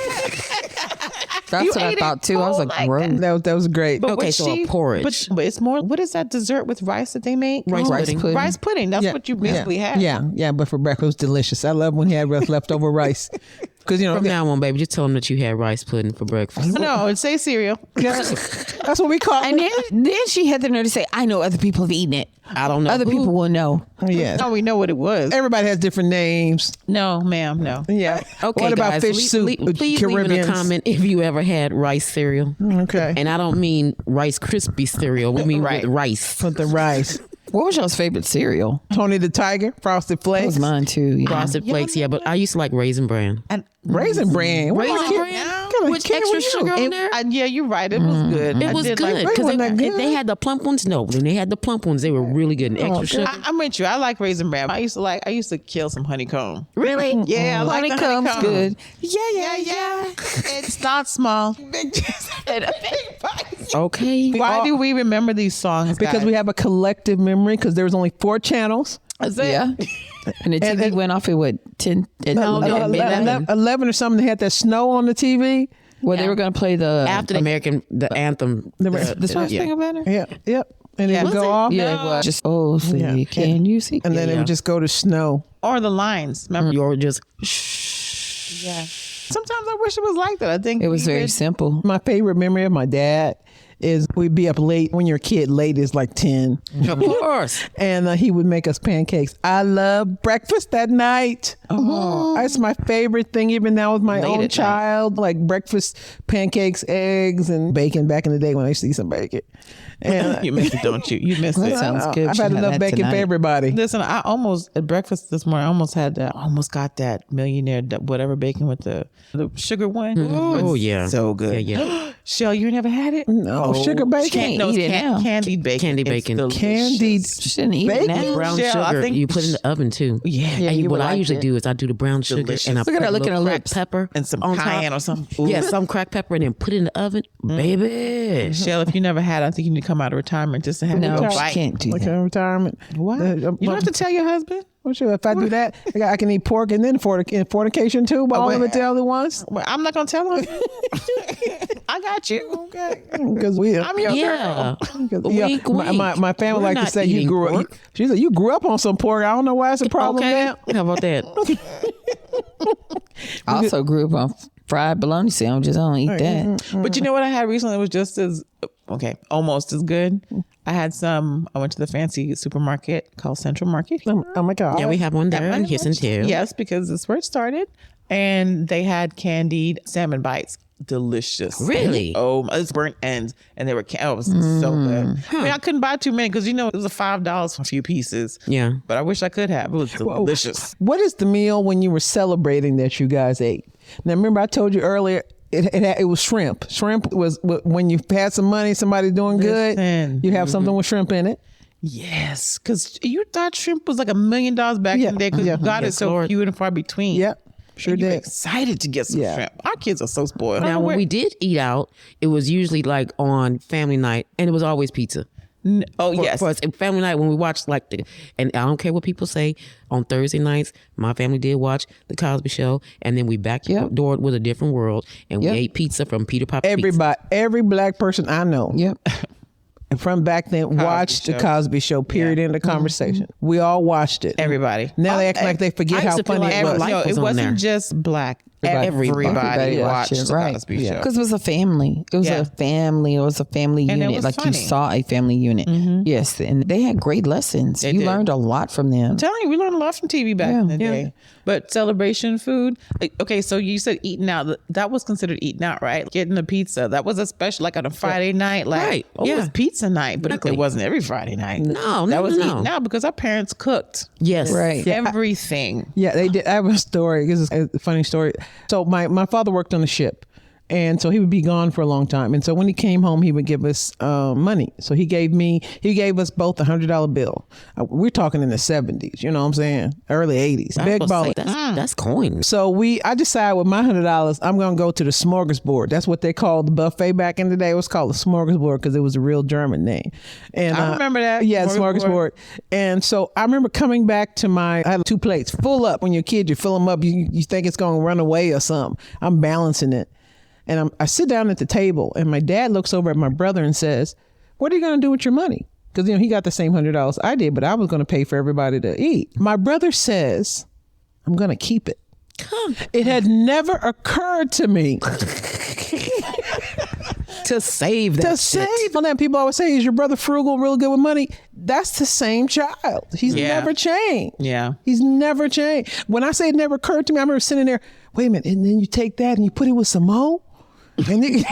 that's what I ate thought it too. I was cold like, like gross. that was great. But Okay, what so a porridge. But it's more. What is that dessert with rice that they make? Rice pudding. Rice pudding. That's what you basically had. Yeah, but for breakfast it was delicious. I love when he had leftover rice because From now on, baby, just tell them that you had rice pudding for breakfast. No, it say cereal. that's what we call And it. then she had the nerve to say, "I know other people have eaten it. I don't know. Other people will know." Yeah, Oh, we know what it was. everybody has different names. No, ma'am, no. Yeah. Okay, What about guys, fish soup? please leave in a comment if you ever had rice cereal. Okay. And I don't mean Rice Krispie cereal. We mean with rice. Put the rice. What was y'all's favorite cereal? Tony the Tiger, Frosted That Flakes, was mine too. Yeah. Frosted Flakes, yeah, but I used to like Raisin Bran. And Raisin Bran. What Raisin kind of- Bran kind of with kid extra were you? sugar on there. yeah, you're right. It was good. It I was did good like- because Wasn't that good? they had the plump ones. No, when they had the plump ones, they were really good and extra sugar. I'm with you. I like Raisin Bran. I used to kill some honeycomb. Really? Yeah, I like the Honeycomb's honeycomb. good. Yeah. It's not small. Okay. Why do we remember these songs? Because we have a collective memory because there was only 4 channels. Yeah. And the TV went off at what, 10? No, at midnight? 11 or something. They had that snow on the TV. Well, they were going to play the after the anthem. the Sweet yeah. Thing Better. Yeah, yep. And it would go off. Yeah, it was just see, Yeah. can you see? And then it would just go to snow. Or the lines. Remember? You're just Yeah. Sometimes I wish it was like that. I think It was you very could- simple. My favorite memory of my dad is we'd be up late. When you're a kid, late is like 10. of course. And he would make us pancakes. I love breakfast at night. Oh, that's my favorite thing. Even now with my Late own at child, like breakfast, pancakes, eggs, and bacon. Back in the day when I used to eat some bacon. And You miss it, don't you? You miss That it. sounds good. I've Should had have enough that bacon for tonight. everybody. Listen, I almost at breakfast this morning. I almost had that. Almost got that millionaire whatever bacon with the sugar one. Oh, It's yeah. so good. Yeah. Shell, you never had it? No, sugar bacon. Can't No, it's eat it now. candied bacon. Candy It's bacon. delicious. Candied She shouldn't eat bacon. it now. Brown Shell, I sugar. think- You put in the oven too. Yeah. And you what would I like usually it. do is I do the brown sugar Delicious. and I Look put at her a looking little at her cracked lips. pepper And some on top. cayenne or something. Yeah, some cracked pepper and then put it in the oven, baby. Shell, if you never had it, I think you need to come out of retirement just to have No, a she bite. can't do Like that. retirement. What? You don't have to tell your husband. Well, sure. If I do that, I can eat pork and then fornication too. But all of it tell at once. Well, I'm not gonna tell him. I got you. Okay. Because we. I'm your Yeah. girl. Wink, wink. My family We're like to not say you eating grew up. pork. She said you grew up on some pork. I don't know why it's a problem Okay. now. How about that? I also grew up on fried bologna sandwiches. I don't eat that. But you know what I had recently? It was just as almost as good. I had some. I went to the fancy supermarket called Central Market. Oh my God. Yeah, we have one there in Houston too. Yes, because that's where it started, and they had candied salmon bites. Delicious. Really? Oh, it's burnt ends, and they were. Oh, it was so good. I mean, I couldn't buy too many because it was a $5 for a few pieces. Yeah. But I wish I could have. It was delicious. What is the meal when you were celebrating that you guys ate? Now, remember I told you earlier. It was shrimp. Shrimp was when you had some money, somebody doing good. Listen. You have something with shrimp in it. Yes, because you thought shrimp was like $1 million back in the day because Yeah. you got it Yes, so Lord. few and far between. Yep. Sure And you were did. excited to get some Yeah. shrimp. Our kids are so spoiled. Now, when Where- we did eat out, it was usually like on family night, and it was always pizza. yes. For us, and family night when we watched and I don't care what people say, on Thursday nights, my family did watch the Cosby Show, and then we backdoored with A Different World, and we ate pizza from Peter Papa Pizza. Everybody, every black person I know. Yep. From back then, watched the Cosby Show. Period. In the conversation, we all watched it. Everybody. Now they act like they forget I used how to feel funny like it was. life No, was it on wasn't there. just black. Everybody. Everybody watched it, the right. Cosby Show. Because it was a family. It was Yeah. a family. It was a family And it unit. was Like you funny. saw a family unit. Yes. And they had great lessons. You did. learned a lot from them. I'm telling you, we learned a lot from TV back in the day. But celebration food. Okay, so you said eating out. That was considered eating out, right? Getting a pizza. That was a special, like on a Friday night. Like, Right, It yeah. was pizza night, but Exactly. it wasn't every Friday night. No, that no, was no. eating out because our parents cooked Yes. Right. everything. Yeah, they did. I have a story. This is a funny story. So my father worked on a ship. And so he would be gone for a long time. And so when he came home, he would give us money. So he gave us both $100 bill. We're talking in the 70s, you know what I'm saying? Early 80s. I was Big supposed to ball. say, that's coins. So I decided with my $100, I'm going to go to the smorgasbord. That's what they called the buffet back in the day. It was called the smorgasbord because it was a real German name. And I remember that. Yeah, Smorgasbord. smorgasbord. And so I remember coming back to I had 2 plates full up. When you're a kid, you fill them up. You think it's going to run away or something. I'm balancing it. And I sit down at the table, and my dad looks over at my brother and says, "What are you going to do with your money?" Because he got the same $100 I did, but I was going to pay for everybody to eat. My brother says, "I'm going to keep it." It had never occurred to me To save that to shit. save on that. People always say, "Is your brother frugal, real good with money?" That's the same child. He's Yeah. never changed. Yeah. He's never changed. When I say it never occurred to me, I remember sitting there, wait a minute, and then you take that and you put it with some more? And it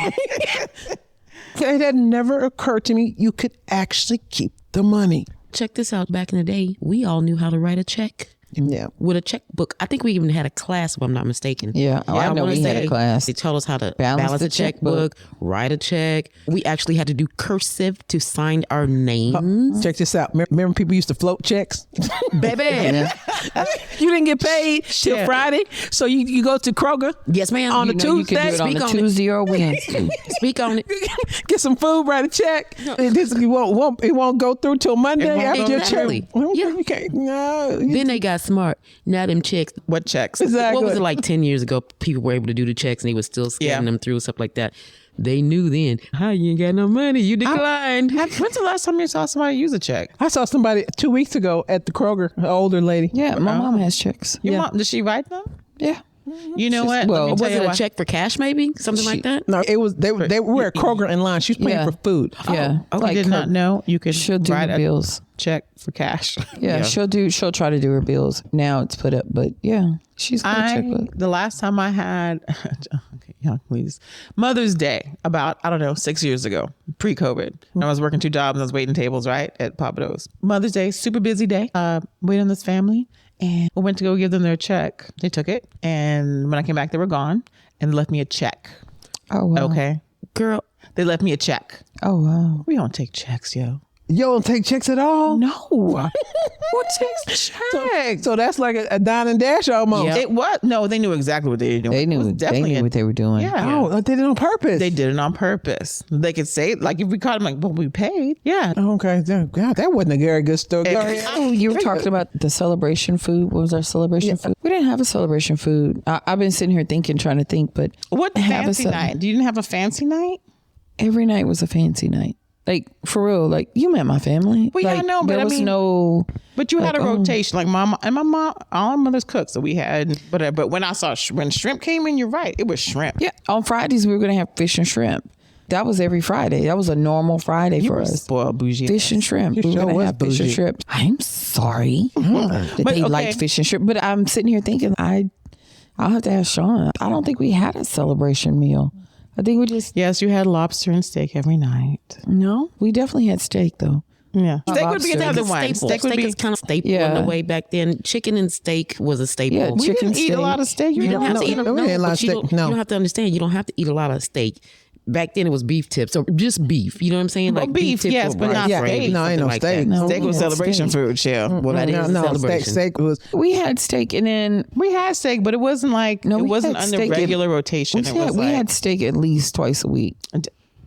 had never occurred to me you could actually keep the money. Check this out. Back in the day, we all knew how to write a check. Yeah. With a checkbook. I think we even had a class, if I'm not mistaken. Yeah. Oh, I know wanna we had a say class. They taught us how to Balance balance the a checkbook, write a check. We actually had to do cursive to sign our names. Check this out. Remember people used to float checks? Baby. You didn't get paid till Friday, so you go to Kroger Yes, ma'am. on a You know, You can do Tuesday, it on Speak a on it. Tuesday or Wednesday. Speak on it. get some food, write a check. It won't go through till Monday won't after go your Exactly. check. Yeah. You can't, no. Then they got smart. Now them checks. What checks? Exactly. What was it like 10 years ago? People were able to do the checks and they were still scanning Yeah. them through, stuff like that. They knew then, how you ain't got no money. You declined. When's the last time you saw somebody use a check? I saw somebody 2 weeks ago at the Kroger, an older lady. Yeah, my mom has checks. Your mom, did she write them? Yeah. You know what? well, Let me Was tell you it a what. check for cash maybe? Something like that? No, it was they were at Kroger in line. She was paying Yeah. for food. Yeah. I did not know you could She'll do write her a bills. check for cash. Yeah, she'll try to do her bills. Now it's put up, but yeah, she's got a checkbook. The last time I had, okay, yeah, please, Mother's Day, about, I don't know, 6 years ago, pre-COVID. I was working 2 jobs and I was waiting tables, right, at Papa Do's. Mother's Day, super busy day, waiting on this family. And we went to go give them their check. They took it. And when I came back, they were gone and left me a check. Oh wow. Okay. Girl, They left me a check. Oh wow. We don't take checks, yo. You don't take checks at all? No. What takes checks? So that's like a dine and dash almost. Yeah. It was, no, they knew exactly what they were doing. They It was knew. They definitely knew a- what they were doing. Yeah. Oh, they did it on purpose. They did it on purpose. They could say, like, if we caught them, like, well, we paid. Yeah. Okay. God, that wasn't a very good story. Go ahead. Oh, you were talking about the celebration food. What was our celebration food? We didn't have a celebration food. I've been sitting here trying to think, but What have a fancy cel- night? You didn't have a fancy night? every night was a fancy night. Like for real, like you met my family. Well, yeah, I like, know, but there I was mean- no. But you had a Like, oh. rotation. Like, my mom, all our mothers cooked. So we had, but when I saw, when shrimp came in, you're right. It was shrimp. Yeah, on Fridays we were gonna have fish and shrimp. That was every Friday. That was a normal Friday You for were us. spoiled, bougie. Fish and shrimp. We were sure gonna was have fish and bougie. shrimp. I'm sorry that But, they okay. liked fish and shrimp, but I'm sitting here thinking I'll have to ask Sean. I don't think we had a celebration meal. I think we just Yes, you had lobster and steak every night. no. We definitely had steak though. Yeah. Steak would be Lobster. another Steak one. is staple. Steak would Steak be. is kind of staple Yeah. in the way back then. Chicken and steak was a staple. Yeah, We chicken didn't eat a steak. lot of steak. You don't have No, to eat a we no, didn't like but you steak. don't, No. you don't have to understand. You don't have to eat a lot of steak. Back then it was beef tips or just beef. You know what I'm saying? Well, beef, tips yes, with but rice not gravy, steak. No, ain't no something like steak. that. No, Steak we was had celebration steak. food, chill. Well, that is a No, celebration. steak was. We had steak and then We had steak, but it wasn't like, No, it we wasn't had under steak regular rotation. we It was had, we like had steak at least twice a week.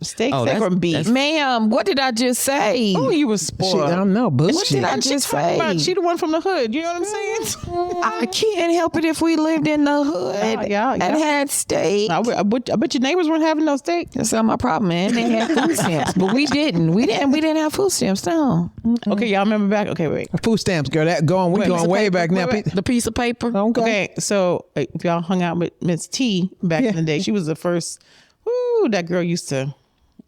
steak, Oh, steak that's- or beef. that's- Ma'am, what did I just say? Oh, you was Shit, spoiled. I don't know. What Bullshit. did I And she just talking about say? she the one from the hood. You know what I'm saying? I can't help it if we lived in the hood Yeah. and had steak. I bet your neighbors weren't having no steak. That's not my problem, man. They had food stamps, but we didn't. We didn't have food stamps. No. Okay, y'all remember back? Okay, wait. Food stamps, girl. That going. We Wait, going piece of way paper. back now. Wait. The piece of paper. Okay. Okay, so if y'all hung out with Miss T back in the day, she was the first. Ooh, that girl used to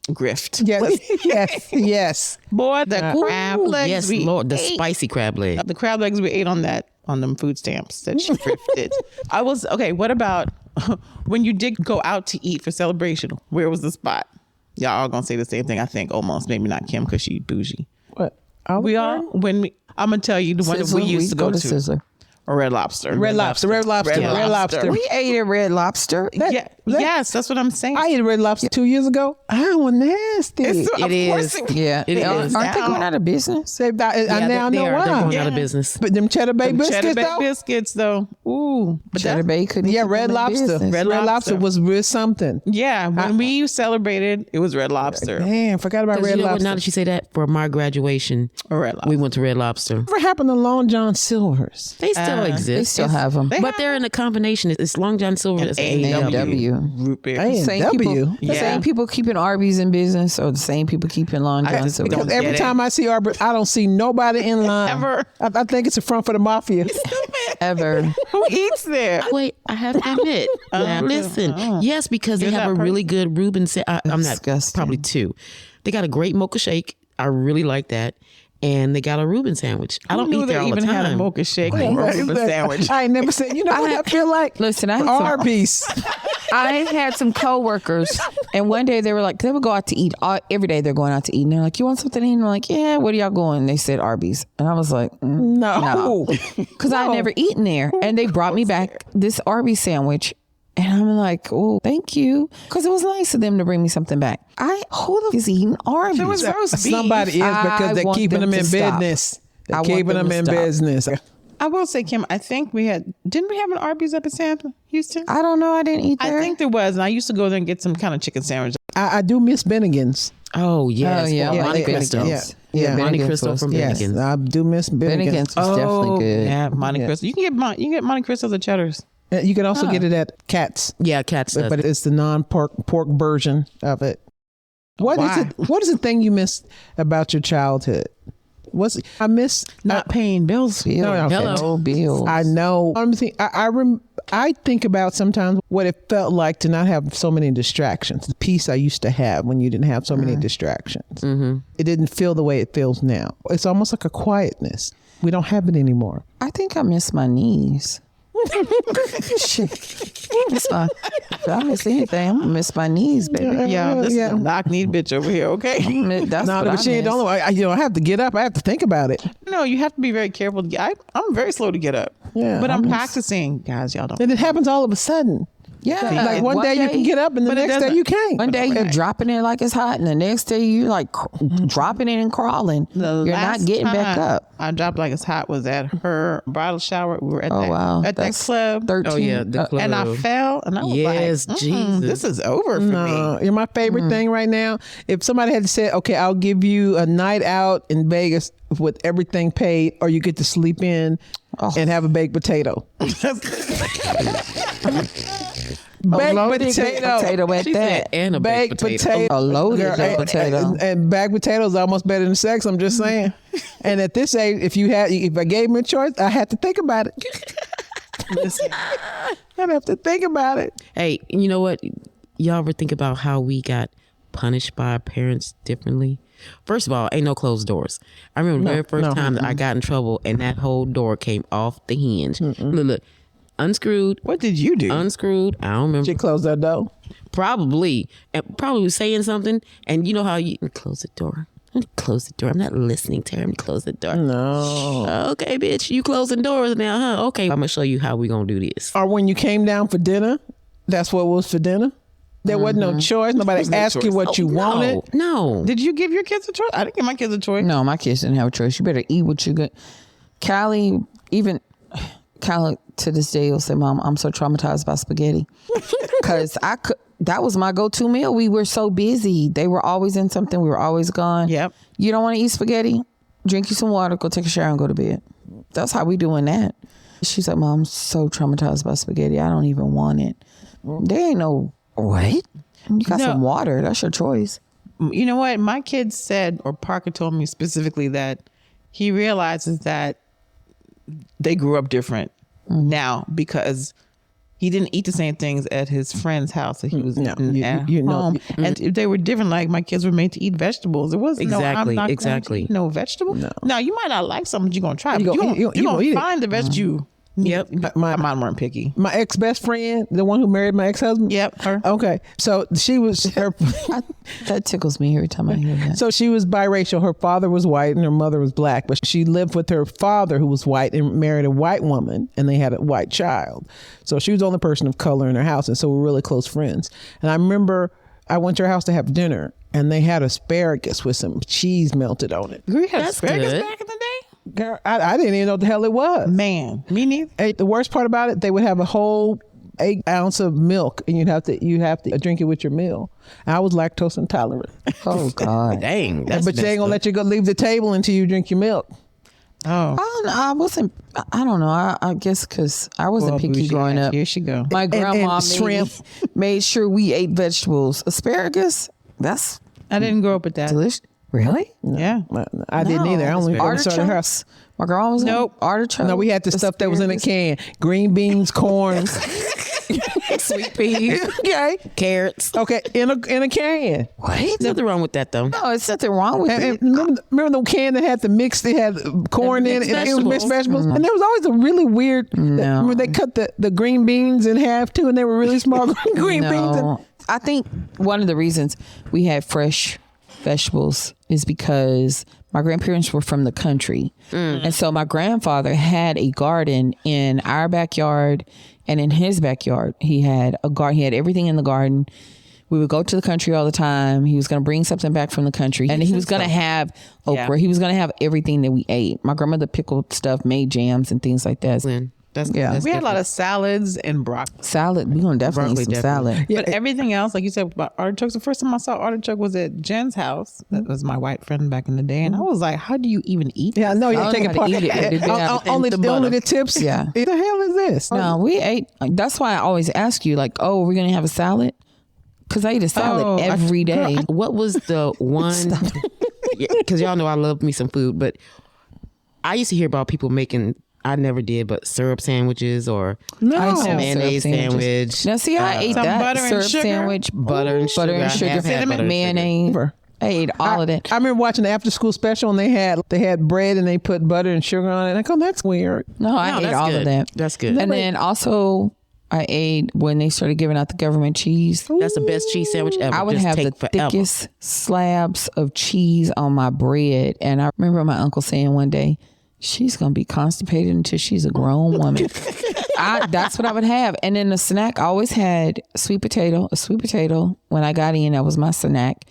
grift. Yes. Yes. Boy, the crab legs Yes, we Lord, the ate. spicy crab leg. The crab legs we ate on them food stamps that she grifted. I was okay. What about when you did go out to eat for celebration? Where was the spot? Y'all all gonna say the same thing. I think almost maybe not Kim because she bougie. What? We are when I'm gonna tell you the one that we used to go to. Sizzler. Or Red Lobster. Red Lobster. Red Lobster. We ate at Red Lobster. Yes, that's what I'm saying. I ate Red Lobster 2 years ago. I was nasty. Of It course is. it- Yeah. It is. Aren't they going out of business? I now they know are. They're why. going out Yeah. of business. But them Cheddar Bay biscuits, Cheddar Bay though. biscuits, though. Ooh, but Cheddar that, Bay couldn't. Yeah, keep Red them in Lobster. business. Red Lobster was real something. yeah. When we celebrated, it was Red Lobster. Damn, forgot about 'Cause Red you know what, Lobster. now that you say that, for my graduation, Or Red Lobster. we went to Red Lobster. What happened to Long John Silver's? They still They exist. still have them. They but they're in a combination. It's Long John Silver. It's A&W. Root beer. A&W. Same people, the Yeah. same people keeping Arby's in business, or the same people keeping Long John just Silver. don't Because every get it. time I see Arbor, I don't see nobody in line. Ever. I think it's a front for the mafia. Ever. Who eats there? Wait, I have to admit. Now, listen, yes, because they You're have a that really good Reuben. I'm not Disgusting. probably two. They got a great mocha shake. I really like that, and they got a Reuben sandwich. I don't knew eat there they all the even time. had a mocha shake and Reuben sandwich. I ain't never said, you know what I feel like? Listen, I had some, Arby's. I had some coworkers, and one day they were like, they would go out to eat. Every day they're going out to eat, and they're like, "You want something to eat?" And I'm like, "Yeah." What are y'all going? They said Arby's, and I was like, No. because I had never eaten there, and they brought me back this Arby's sandwich. And I'm like, oh, thank you. Because it was nice of them to bring me something back. Who the f- is eating Arby's? It was roast beef. Somebody is because I they're want keeping them them in to stop. business. They're I want keeping them them to in stop. business. I will say, Kim, I think didn't we have an Arby's up in Santa, Houston? I don't know. I didn't eat there. I think there was, and I used to go there and get some kind of chicken sandwich. I do miss Bennigan's. Oh yes, Oh, yeah. or Yeah, Monte they- Cristo. Yeah. Yeah, Monte Bennigan's Cristo was from good. Yes, Bennigan's. I do miss Bennigan's. Bennigan's was definitely good. Yeah, Monte Yeah. Cristo. You can get Monte Cristos at Cheddar's. You can also get it at Katz, Yeah, Cats does. but it's the non-pork version of it. What is Why? it? What is the thing you miss about your childhood? I miss Not paying bills. Bill. No, okay. Hello, Bill. I know. I think about sometimes what it felt like to not have so many distractions. The peace I used to have when you didn't have so many distractions. It didn't feel the way it feels now. It's almost like a quietness. We don't have it anymore. I think I miss my knees. Shit. If I miss anything, I'm gonna miss my knees, baby. Yeah, this Yeah. is a knock-kneed bitch over here, okay? That's No, what but I she ain't the miss. only one. I have to get up. I have to think about it. No, you have to be very careful. I'm very slow to get up. Yeah, But I'm I'm practicing. Guys, y'all don't. And it happens all of a sudden. Yeah, Like one day you can get up and the But it next day doesn't- you can't. One day you're dropping it like it's hot, and the next day you're like dropping it and crawling. The You're last not getting back time up. I dropped like it's hot was at her bridal shower. We were at Oh wow, at that That's club. 13. Oh yeah, the club. And I fell and I was Yes, like, Jesus. this is over for me. No, you're my favorite thing right now. If somebody had said, okay, I'll give you a night out in Vegas with everything paid, or you get to sleep in and have a baked potato. Baked loaded potato. potato at She said, that. and a baked potato. A loaded Girl, baked potato. And baked potato is almost better than sex. I'm just saying. And at this age, if I gave me a choice, I had to think about it. Listen, I'd have to think about it. Hey, you know what? Y'all ever think about how we got punished by our parents differently? First of all, ain't no closed doors. I remember the very first time that I got in trouble and that whole door came off the hinge. Look, unscrewed. what did you do? Unscrewed. I don't remember. She closed that door. Probably was saying something, and you know how you close the door. Close the door. I'm not listening to her. I'm close the door. No. Okay, bitch, you closing doors now, huh? Okay, I'm gonna show you how we gonna do this. Or when you came down for dinner, that's what was for dinner. There wasn't no choice. Nobody asked you what you wanted. No. Did you give your kids a choice? I didn't give my kids a choice. No, my kids didn't have a choice. You better eat what you get. Callie to this day will say, "Mom, I'm so traumatized by spaghetti," because that was my go-to meal. We were so busy. They were always in something. We were always gone. Yep. You don't want to eat spaghetti? Drink you some water. Go take a shower and go to bed. That's how we doing that. She's like, "Mom, I'm so traumatized by spaghetti. I don't even want it." There ain't no what. You got some water. That's your choice. You know what? My kids said, or Parker told me specifically, that he realizes that they grew up different now because he didn't eat the same things at his friend's house that he was eating at home. And if they were different, like my kids were made to eat vegetables. It wasn't Exactly, no, I'm not exactly. going to eat no vegetable. No. Now you might not like something, but you're gonna try. You But gonna you're eat gonna it. find the vegetable. Yep. Mine weren't picky. My ex-best friend, the one who married my ex-husband. Yep, her. Okay, so she was her. That tickles me every time I hear that. So she was biracial. Her father was white and her mother was black, but she lived with her father who was white and married a white woman, and they had a white child. So she was the only person of color in her house, and so we're really close friends. And I remember I went to her house to have dinner, and they had asparagus with some cheese melted on it. We had That's asparagus good. back in the day. Girl, I didn't even know what the hell it was. Man, me neither. Hey, the worst part about it, they would have a whole 8 ounce of milk, and you have to drink it with your meal. I was lactose intolerant, Oh God. Dang. That's but they ain't gonna let you go leave the table until you drink your milk. Oh, I wasn't. I don't know. I guess because I wasn't Well, picky bougie growing ass. up. Here she go. My grandma and shrimp. made sure we ate vegetables. Asparagus. That's I didn't grow up with that. delicious. Really? Yeah. I didn't either. I only started her. Artichokes. My grandma was Nope. artichokes. No, we had the stuff that was in a can: green beans, corn. sweet peas, Okay, carrots. okay, in a can. What? Nothing wrong with that though. No, it's nothing wrong with And it. remember the can that had the mix? They had corn in it, mixed and it was mixed vegetables. vegetables. And there was always a really weird. Remember they cut the green beans in half too, and they were really small green beans. And, No. I think one of the reasons we had fresh vegetables is because my grandparents were from the country. And so my grandfather had a garden in our backyard and in his backyard. He had a garden. He had everything in the garden. We would go to the country all the time. He was going to bring something back from the country. And he was going to have okra. Yeah. He was going to have everything that we ate. My grandmother pickled stuff, made jams and things like that. Lynn. That's Yeah. That's We had a lot different. of salads and broccoli. Salad. We're going to definitely Broccoli, eat some definitely. salad. But everything else, like you said about artichokes, the first time I saw artichoke was at Jen's house. That was my white friend back in the day. And I was like, how do you even eat Yeah, no, you I don't take know it how apart. to eat it, but it did have Only the the tips. Yeah. What the hell is this? No, we ate. That's why I always ask you, like, oh, we're going to have a salad? Because I eat a salad every day. What was the one? Because y'all know I love me some food, but I used to hear about people making. I never did, but syrup sandwiches or I used to have mayonnaise syrup sandwiches. sandwich. Now, see, I ate some that butter and syrup sugar? sandwich, Butter and butter sugar. and I sugar, have had butter and mayonnaise. I ate all of that. I remember watching the after school special and they had bread and they put butter and sugar on it. And I go, that's weird. No, I No, ate that's all good. of that. That's good. And then also, I ate when they started giving out the government cheese. That's the best cheese sandwich ever. I would Just have the take forever. thickest slabs of cheese on my bread. And I remember my uncle saying one day, she's going to be constipated until she's a grown woman. That's what I would have. And then the snack, I always had a sweet potato. When I got in, that was my snack.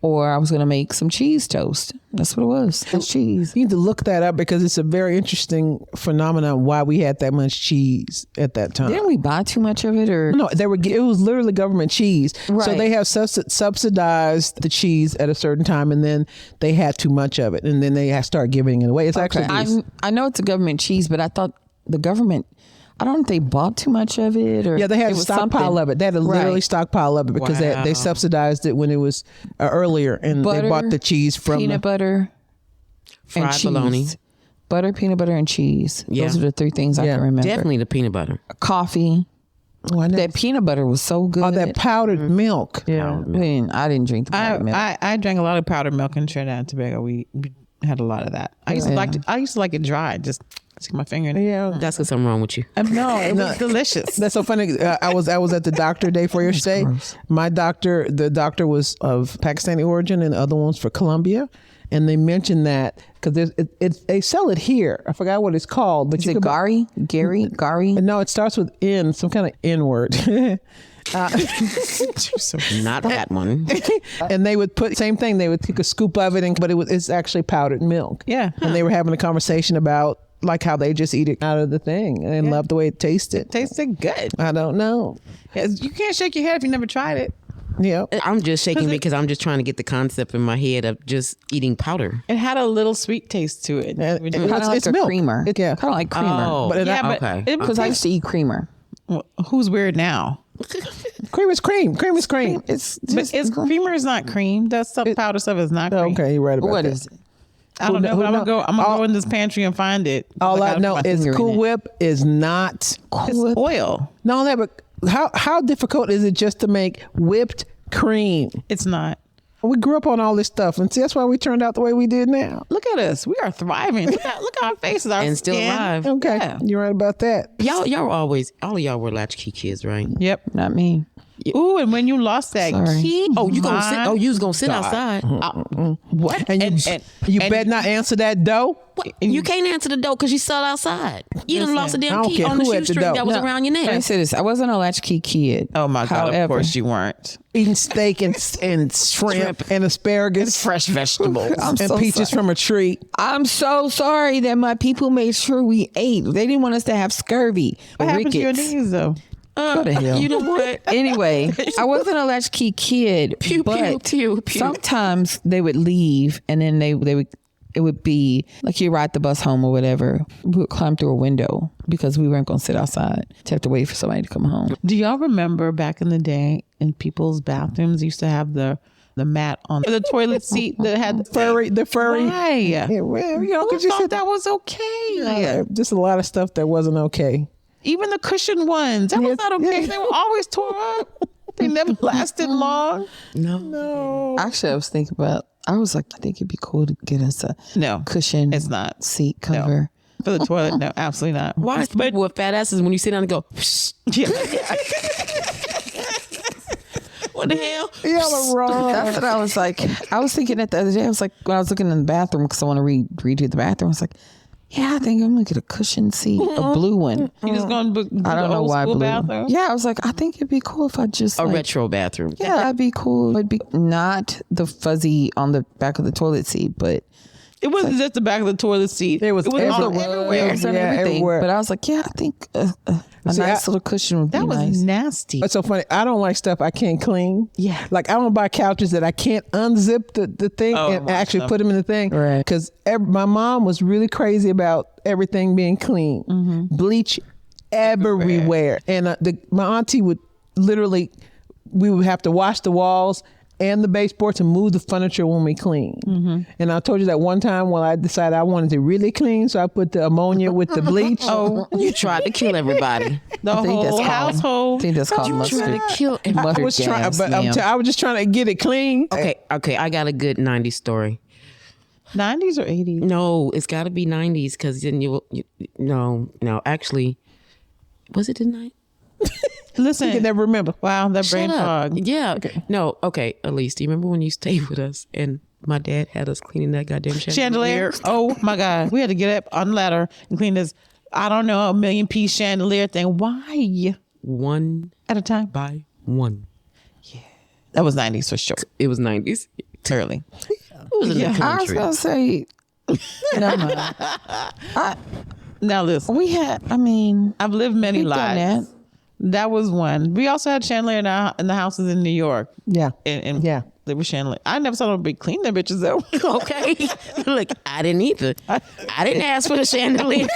Or I was going to make some cheese toast. That's what it was. It's cheese. You need to look that up because it's a very interesting phenomenon why we had that much cheese at that time. Didn't we buy too much of it? Or No, it was literally government cheese. So Right. they have subsidized the cheese at a certain time, and then they had too much of it, and then they start giving it away. It's actually I know it's a government cheese, but I thought the government, I don't know if they bought too much of it or they had it a was stockpile something. of it. They had a literally Right. stockpile of it because they subsidized it when it was earlier, and Butter, they bought the cheese from peanut butter and Fried cheese. bologna. Butter, peanut butter, and cheese. Yeah. Those are the three things I can remember. Definitely the peanut butter. Coffee. Why not? That peanut butter was so good. Oh, that powdered milk. yeah. I didn't drink the powdered milk. I drank a lot of powdered milk in Trinidad and Tobago. We had a lot of that. I used to like it dry. Just stick my finger in it. Yeah. That's because something wrong with you. No, it was delicious. That's so funny. I was at the doctor day for your stay. My doctor, the doctor was of Pakistani origin, and the other one's for Colombia. And they mentioned that because they sell it here. I forgot what it's called, but Is it Gary? Gary? No, it starts with N, some kind of N word. Not that one. And they would put same thing. They would take a scoop of it, but it's actually powdered milk. Yeah. And they were having a conversation about like how they just eat it out of the thing and love the way it tasted. Tasted good. I don't know. You can't shake your head if you never tried it. Yeah. I'm just shaking because I'm just trying to get the concept in my head of just eating powder. It had a little sweet taste to it. And Kind of like it's a milk. creamer. Yeah. Kind of like creamer. Oh, But okay. Because I used to eat creamer. Well, who's weird now? Cream is cream. Cream is cream. It's But creamer is not cream. That stuff, powder stuff is not cream. Okay, you're right about what that. is it? I don't know, but I'm knows? gonna go in this pantry and find it. All I know is finger in Cool it. Whip is not. it's oil. No, that. But how difficult is it just to make whipped cream? It's not. We grew up on all this stuff, and see that's why we turned out the way we did now. Look at us. We are thriving. Look at our faces. Our And still skin. alive. Okay, Yeah. you're right about that. Y'all were always, all of y'all were latchkey kids, right? Yep. Not me. Ooh, and when you lost that Sorry. key, Oh, you gonna sit? my Oh, you was gonna sit God. outside? What? And you better not answer that dough. What? You can't answer the door because you sell outside. You done lost a I damn don't key care on the who at the shoestring door. that was No, around your Let me neck. say this. I wasn't a latchkey kid. Oh my God! However, Of course you weren't. Eating steak and shrimp and asparagus Fresh vegetables. I'm and so peaches sorry. from a tree. I'm so sorry that my people made sure we ate. They didn't want us to have scurvy. What happened to your rickets. knees though? Go to hell. You know what? Anyway, I wasn't a latchkey kid, Pew, but pew, pew, pew. sometimes they would leave, and then they would. It would be like you ride the bus home or whatever. We would climb through a window because we weren't going to sit outside to have to wait for somebody to come home. Do y'all remember back in the day in people's bathrooms used to have the mat on the toilet seat that had the Furry. Why? Yeah, well, you know, Who because you thought said that was okay? yeah, just a lot of stuff that wasn't okay. Even the cushion ones, that was Yeah, not okay. yeah. They were always tore up. They never lasted long. No. Actually, I was thinking about. I was like, I think it'd be cool to get us a No, cushion. it's not. seat cover. For the toilet, no, absolutely not. Why is people with fat asses when you sit down and go, Yeah. what the hell? Y'all are wrong. That's what I was like. I was thinking that the other day. I was like, when I was looking in the bathroom because I want to redo the bathroom. I was like, yeah, I think I'm gonna get a cushion seat, a blue one. You just going to I don't know why blue. bathroom? Yeah, I was like, I think it'd be cool if I just A like, retro bathroom. Yeah, that'd be cool. It'd be not the fuzzy on the back of the toilet seat, but It wasn't just the back of the toilet seat. It was on everywhere. It was on Yeah, everything. everywhere. But I was like, yeah, I think a nice little cushion would be That was nice. nasty. It's so funny. I don't like stuff I can't clean. Yeah. Like I don't buy couches that I can't unzip the thing and my actually stuff. put them in the thing. Right. Because my mom was really crazy about everything being clean. Bleach everywhere. And my auntie would literally, we would have to wash the walls and the baseboards and move the furniture when we clean. And I told you that one time when I decided I wanted to really clean, so I put the ammonia with the bleach. You tried to kill everybody. The I think that's whole called- household. I think that's called You mustard. tried to kill I everybody. was trying, gas, but ma'am. I was just trying to get it clean. Okay, I got a good 90s story. 90s or 80s? No, it's got to be 90s because then no, actually, was it the night? Listen. You can never remember. Wow, that brain Shut up. fog. Yeah. No, okay, Elise, do you remember when you stayed with us and my dad had us cleaning that goddamn Chandelier. Oh my God. We had to get up on the ladder and clean this, I don't know, a million piece chandelier thing. Why? One At a time? by one. That was 90s for sure. It was 90s. Early. It was in the I was country. gonna say, no. Now listen, We had. I mean, I've lived many we've done lives. That was one. We also had chandelier in the houses in New York. Yeah. And Yeah. they were chandelier. I never saw nobody clean them bitches though. Okay. Look, I didn't either. I didn't ask for the chandelier.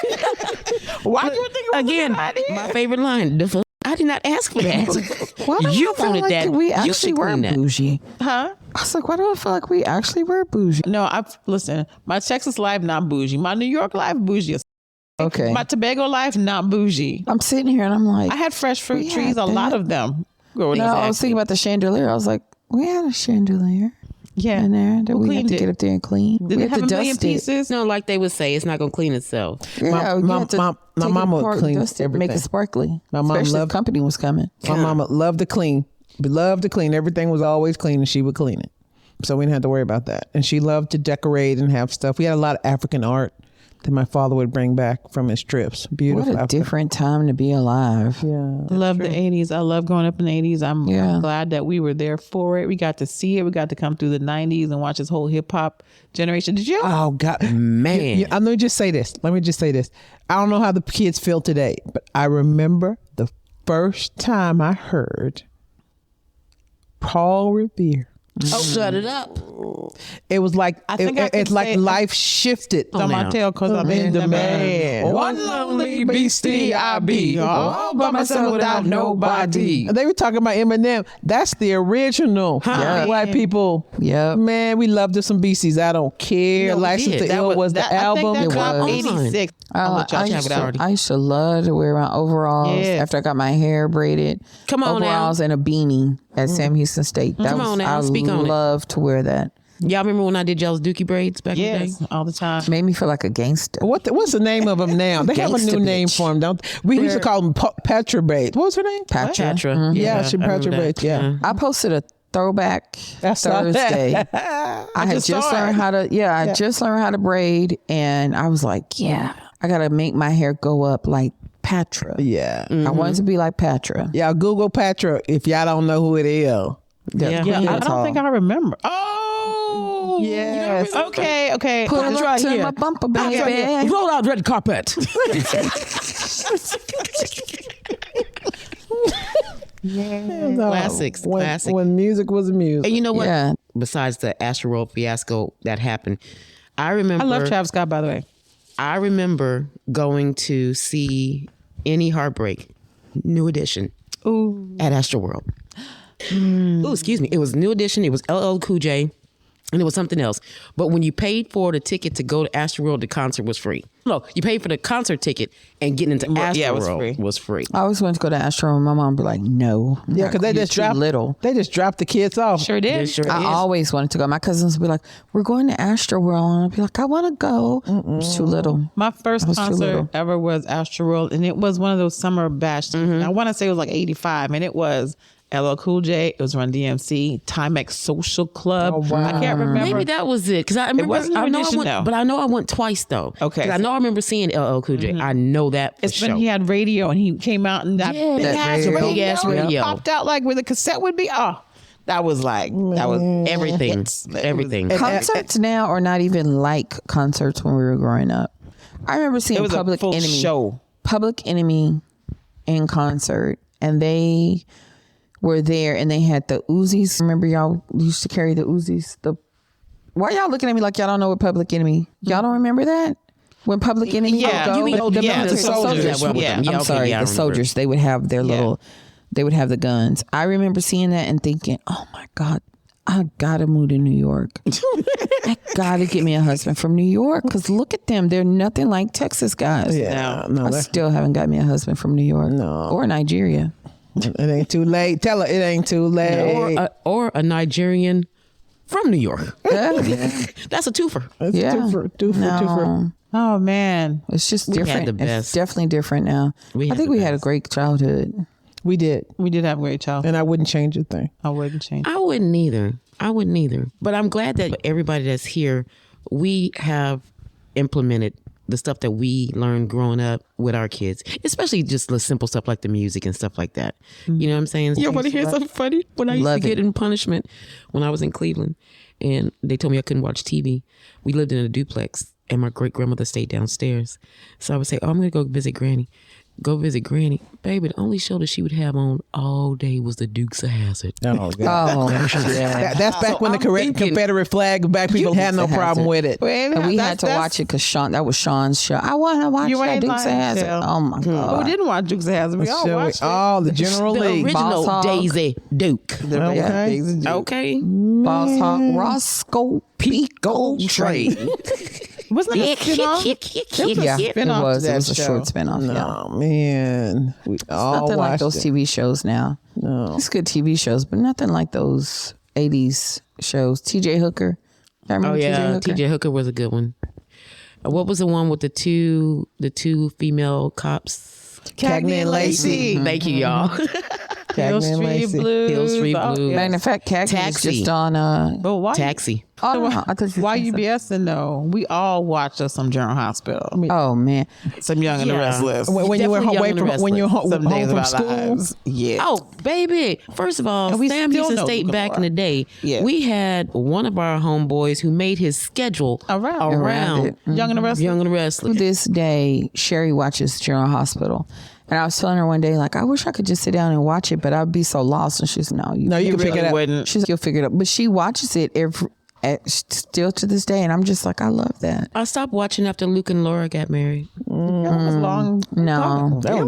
Why do you think it was Again, a good idea? my favorite line. I did not ask for that. why do You I feel wanted like that. we You actually should were clean that. bougie? Huh? I was like, why do I feel like we actually were bougie? No, listen, my Texas life not bougie. My New York life bougie. Okay. My Tobago life not bougie. I'm sitting here and I'm like, I had fresh fruit We trees, had a lot that. of them. Growing no, I was up. thinking about the chandelier. I was like, we had a chandelier Yeah. in there that Who we had cleaned to it? get up there and clean. Did we it had have to a million dust it. pieces? No, like they would say, it's not going to clean itself. Yeah, we My had to mama take it would apart, clean dust it, make everything. it sparkly. My mom Especially if loved- company was coming. My mama loved to clean. Loved to clean. Everything was always clean and she would clean it. So we didn't have to worry about that. And she loved to decorate and have stuff. We had a lot of African art that my father would bring back from his trips. Beautiful. What a different time to be alive. Yeah. Love the 80s. I love growing up in the 80s. I'm Yeah. glad that we were there for it. We got to see it. We got to come through the 90s and watch this whole hip hop generation. Did you? Oh God, Man. Let me just say this. I don't know how the kids feel today, but I remember the first time I heard Paul Revere. Oh, shut it up. It was like I think I could it's like say- life shifted. on my now. tail because I'm in demand. One lonely beastie I be, all by myself without nobody. They were talking about Eminem. That's the original. Yeah. White people. Yep. Man, we loved some beasties. I don't care. No, we License did. to That Ill was the I album. think that It dropped was. 86. I'll let y'all I, check used it out. to, I used to love to wear my overalls Yeah. after I got my hair braided. Come on now. overalls and a beanie at Sam Houston State. That Come was, on now, I speak on it. love to wear that. Y'all remember when I did y'all's dookie braids back in Yes, the day? all the time. Made me feel like a gangster. What's the name of them now? They have a Gangsta new name bitch. for them, don't we? Used to call them Petra braids. What was her name? Patra. Patra. Yeah, she I remember Petra that. braids. Yeah. I posted a throwback I saw that. Thursday. I had just just saw learned it. how to. Yeah, I just learned how to braid, and I was like, yeah, I gotta make my hair go up like Patra. Yeah. I wanted to be like Patra. Y'all Google Patra if y'all don't know who it is. Yeah. Yeah, I That's don't all. think I remember. Oh, Yes. Okay. Put That's it right to here. my bumper, That's right here. baby. Roll out red carpet. Classics, When, classic. when music was music. And you know what? Yeah. Besides the Astro World fiasco that happened, I remember. I love Travis Scott, by the way. I remember going to see Any Heartbreak, New Edition, at Astro World. Oh, excuse me. It was New Edition. It was LL Cool J, and it was something else. But when you paid for the ticket to go to Astro World, the concert was free. No, you paid for the concert ticket, and getting into Astro yeah, it was World free. was free. I always wanted to go to Astro, and my mom would be like, "No, Yeah, because they you're just too dropped little." They just dropped the kids off. Sure did. It sure I is. always wanted to go. My cousins would be like, "We're going to Astro World," and I'd be like, "I want to go." It's too little. My first was too concert little. ever was Astro World, and it was one of those summer bash. I want to say it was like 85, and it was LL Cool J. It was Run DMC, Timex Social Club. Oh, wow. I can't remember. Maybe that was it because I remember. wasn't New I know I Edition, went, though. but I know I went twice though. Okay. 'Cause I know I remember seeing LL Cool J. I know that for It's sure. when he had radio, and he came out and that Yeah, big that ass radio. radio, Big-ass radio. popped out like where the cassette would be. Oh, That was Everything. Everything. Concerts now are not even like concerts when we were growing up. I remember seeing It was Public a full Enemy. show. Public Enemy in concert, and they were there, and they had the Uzis. Remember, y'all used to carry the Uzis. Why y'all looking at me like y'all don't know what Public Enemy? Y'all don't remember that? When Public Enemy Yeah. would go, You mean the the soldiers. that went with Yeah. them. I'm okay, sorry, yeah, I the remember. soldiers. They would have their little, they would have the guns. I remember seeing that and thinking, oh my God, I gotta move to New York. I gotta get me a husband from New York, because look at them. They're nothing like Texas guys. Yeah, no, I still haven't got me a husband from New York. No. Or Nigeria. it ain't too late. Tell her it ain't too late. Or a Nigerian from New York. Yeah. That's a twofer. It's Yeah. two-for. Oh man. It's just had different. the It's best. definitely different now. We I had think the we had a best. great childhood. We did, We did have a great child. and I wouldn't change a thing. I wouldn't change. I wouldn't either. But I'm glad that everybody that's here, we have implemented the stuff that we learned growing up with our kids, especially just the simple stuff like the music and stuff like that. You know what I'm saying? You want to hear something funny? When I used Love to get it. in punishment when I was in Cleveland, and they told me I couldn't watch TV. We lived in a duplex, and my great grandmother stayed downstairs. So I would say, "Oh, I'm gonna go visit Granny." Go visit Granny. Baby, the only show that she would have on all day was the Dukes of Hazzard. Oh, God. Oh, yeah. That's back when the thinking- Confederate flag, black people had no Dukes of problem Hazzard. with it. And we had to watch it because that was Sean's show. I want to watch You that ain't Dukes of lying, Hazzard. Shell. Oh my But God. we didn't watch Dukes of Hazzard. We all Show watched it. all the General The League. original Boss Hog. Daisy Duke. Okay. Okay. Boss Hog, Roscoe Pico Trade. Wasn't that a spin-off? Yeah, it spin-off to was. It that was a show. short spin-off. Yeah. Oh man, we all Nothing like watched those it. TV shows now. No. It's good TV shows, but nothing like those 80s shows. TJ Hooker. I remember Oh yeah, TJ Hooker. TJ Hooker was a good one. What was the one with the two female cops? Cagney and Lacey. Thank you, y'all. Hill Cagney and Street Lacey. Blues. Hill Street Oh, Blues. yeah. Matter of fact, Cagney was Taxi. just on But why? Taxi. oh, no, I thought you Why were you BSing though? We all watched us some General Hospital. Oh man. Some Young and the Yeah. Restless. When you were Definitely away Young and from when you were Some home days of from our school. lives. Yeah. Oh, baby. First of all, And we Sam still Houston know State who back you in the are. day, Yeah. we had one of our homeboys who made his schedule Around it. Young and the Restless. Young and the To Restless. this day, Sherry watches General Hospital. And I was telling her one day, like, I wish I could just sit down and watch it, but I'd be so lost. And she's, no, you You can really pick it up. wouldn't. She's like, you'll figure it out. But she watches it still to this day. And I'm just like, I love that. I stopped watching after Luke and Laura got married. That was long. No. That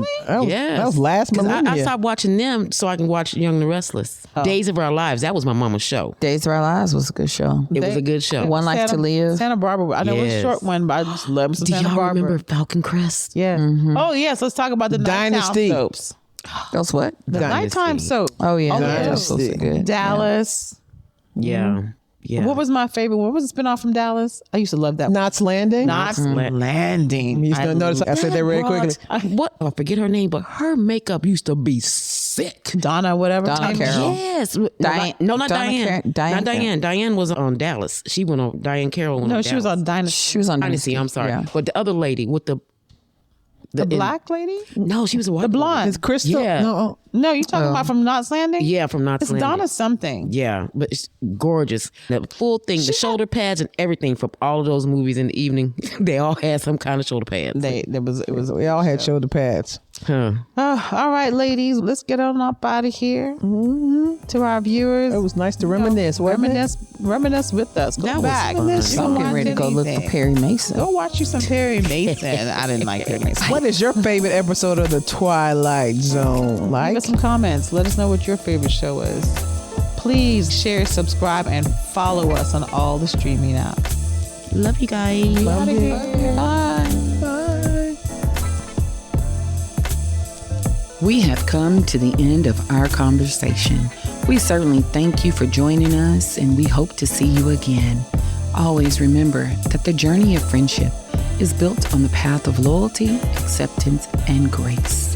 was last 'Cause millennium. I stopped watching them so I can watch Young and the Restless. Days of Our Lives. That was my mama's show. Days of Our Lives was a good show. It was a good show. One Life to Live. Santa Barbara. I know it's a Yes. short one, but I just love some Do Santa y'all Barbara. remember Falcon Crest? Yeah. Oh yes. Let's talk about the Dynasty. nighttime soaps. Those what? The Dynasty. nighttime soap. Oh, yeah. Dynasty. Those so good. Dallas. Yeah. Yeah. What was my favorite? What was the spinoff from Dallas? I used to love that. Knots Landing. Knots Landing. You used to notice I said that very quickly. What? I forget her name, but her makeup used to be sick. Donna, whatever. Donna Time- Carroll. Yes. Diane- No, not Donna Diane. Diane Not Diane. Diane was on Dallas. She went on. Diane Carroll went on. No, she was Dallas. on Dynasty. She was on Dynasty. I'm sorry, Yeah. but the other lady with the The black lady? No, she was a white. The blonde. It's Crystal. Yeah. No, No, you talking about from Knots Landing? Yeah, from Knots It's Landing. Donna something. Yeah, but it's gorgeous. The full thing, the shoulder pads and everything from all of those movies in the evening. They all had some kind of shoulder pads. It was. we all had shoulder pads. Huh. All right, ladies, let's get on up out of here. To our viewers, It was nice to reminisce. wasn't it? reminisce with us. Go That was back. fun. You I'm can getting watch ready to go look for anything. Perry Mason. Go watch you some Perry Mason. I didn't like Perry Mason. What is your favorite episode of The Twilight Zone? Leave Like, us some comments. Let us know what your favorite show is. Please share, subscribe, and follow us on all the streaming apps. Love you guys. We have come to the end of our conversation. We certainly thank you for joining us, and we hope to see you again. Always remember that the journey of friendship is built on the path of loyalty, acceptance, and grace.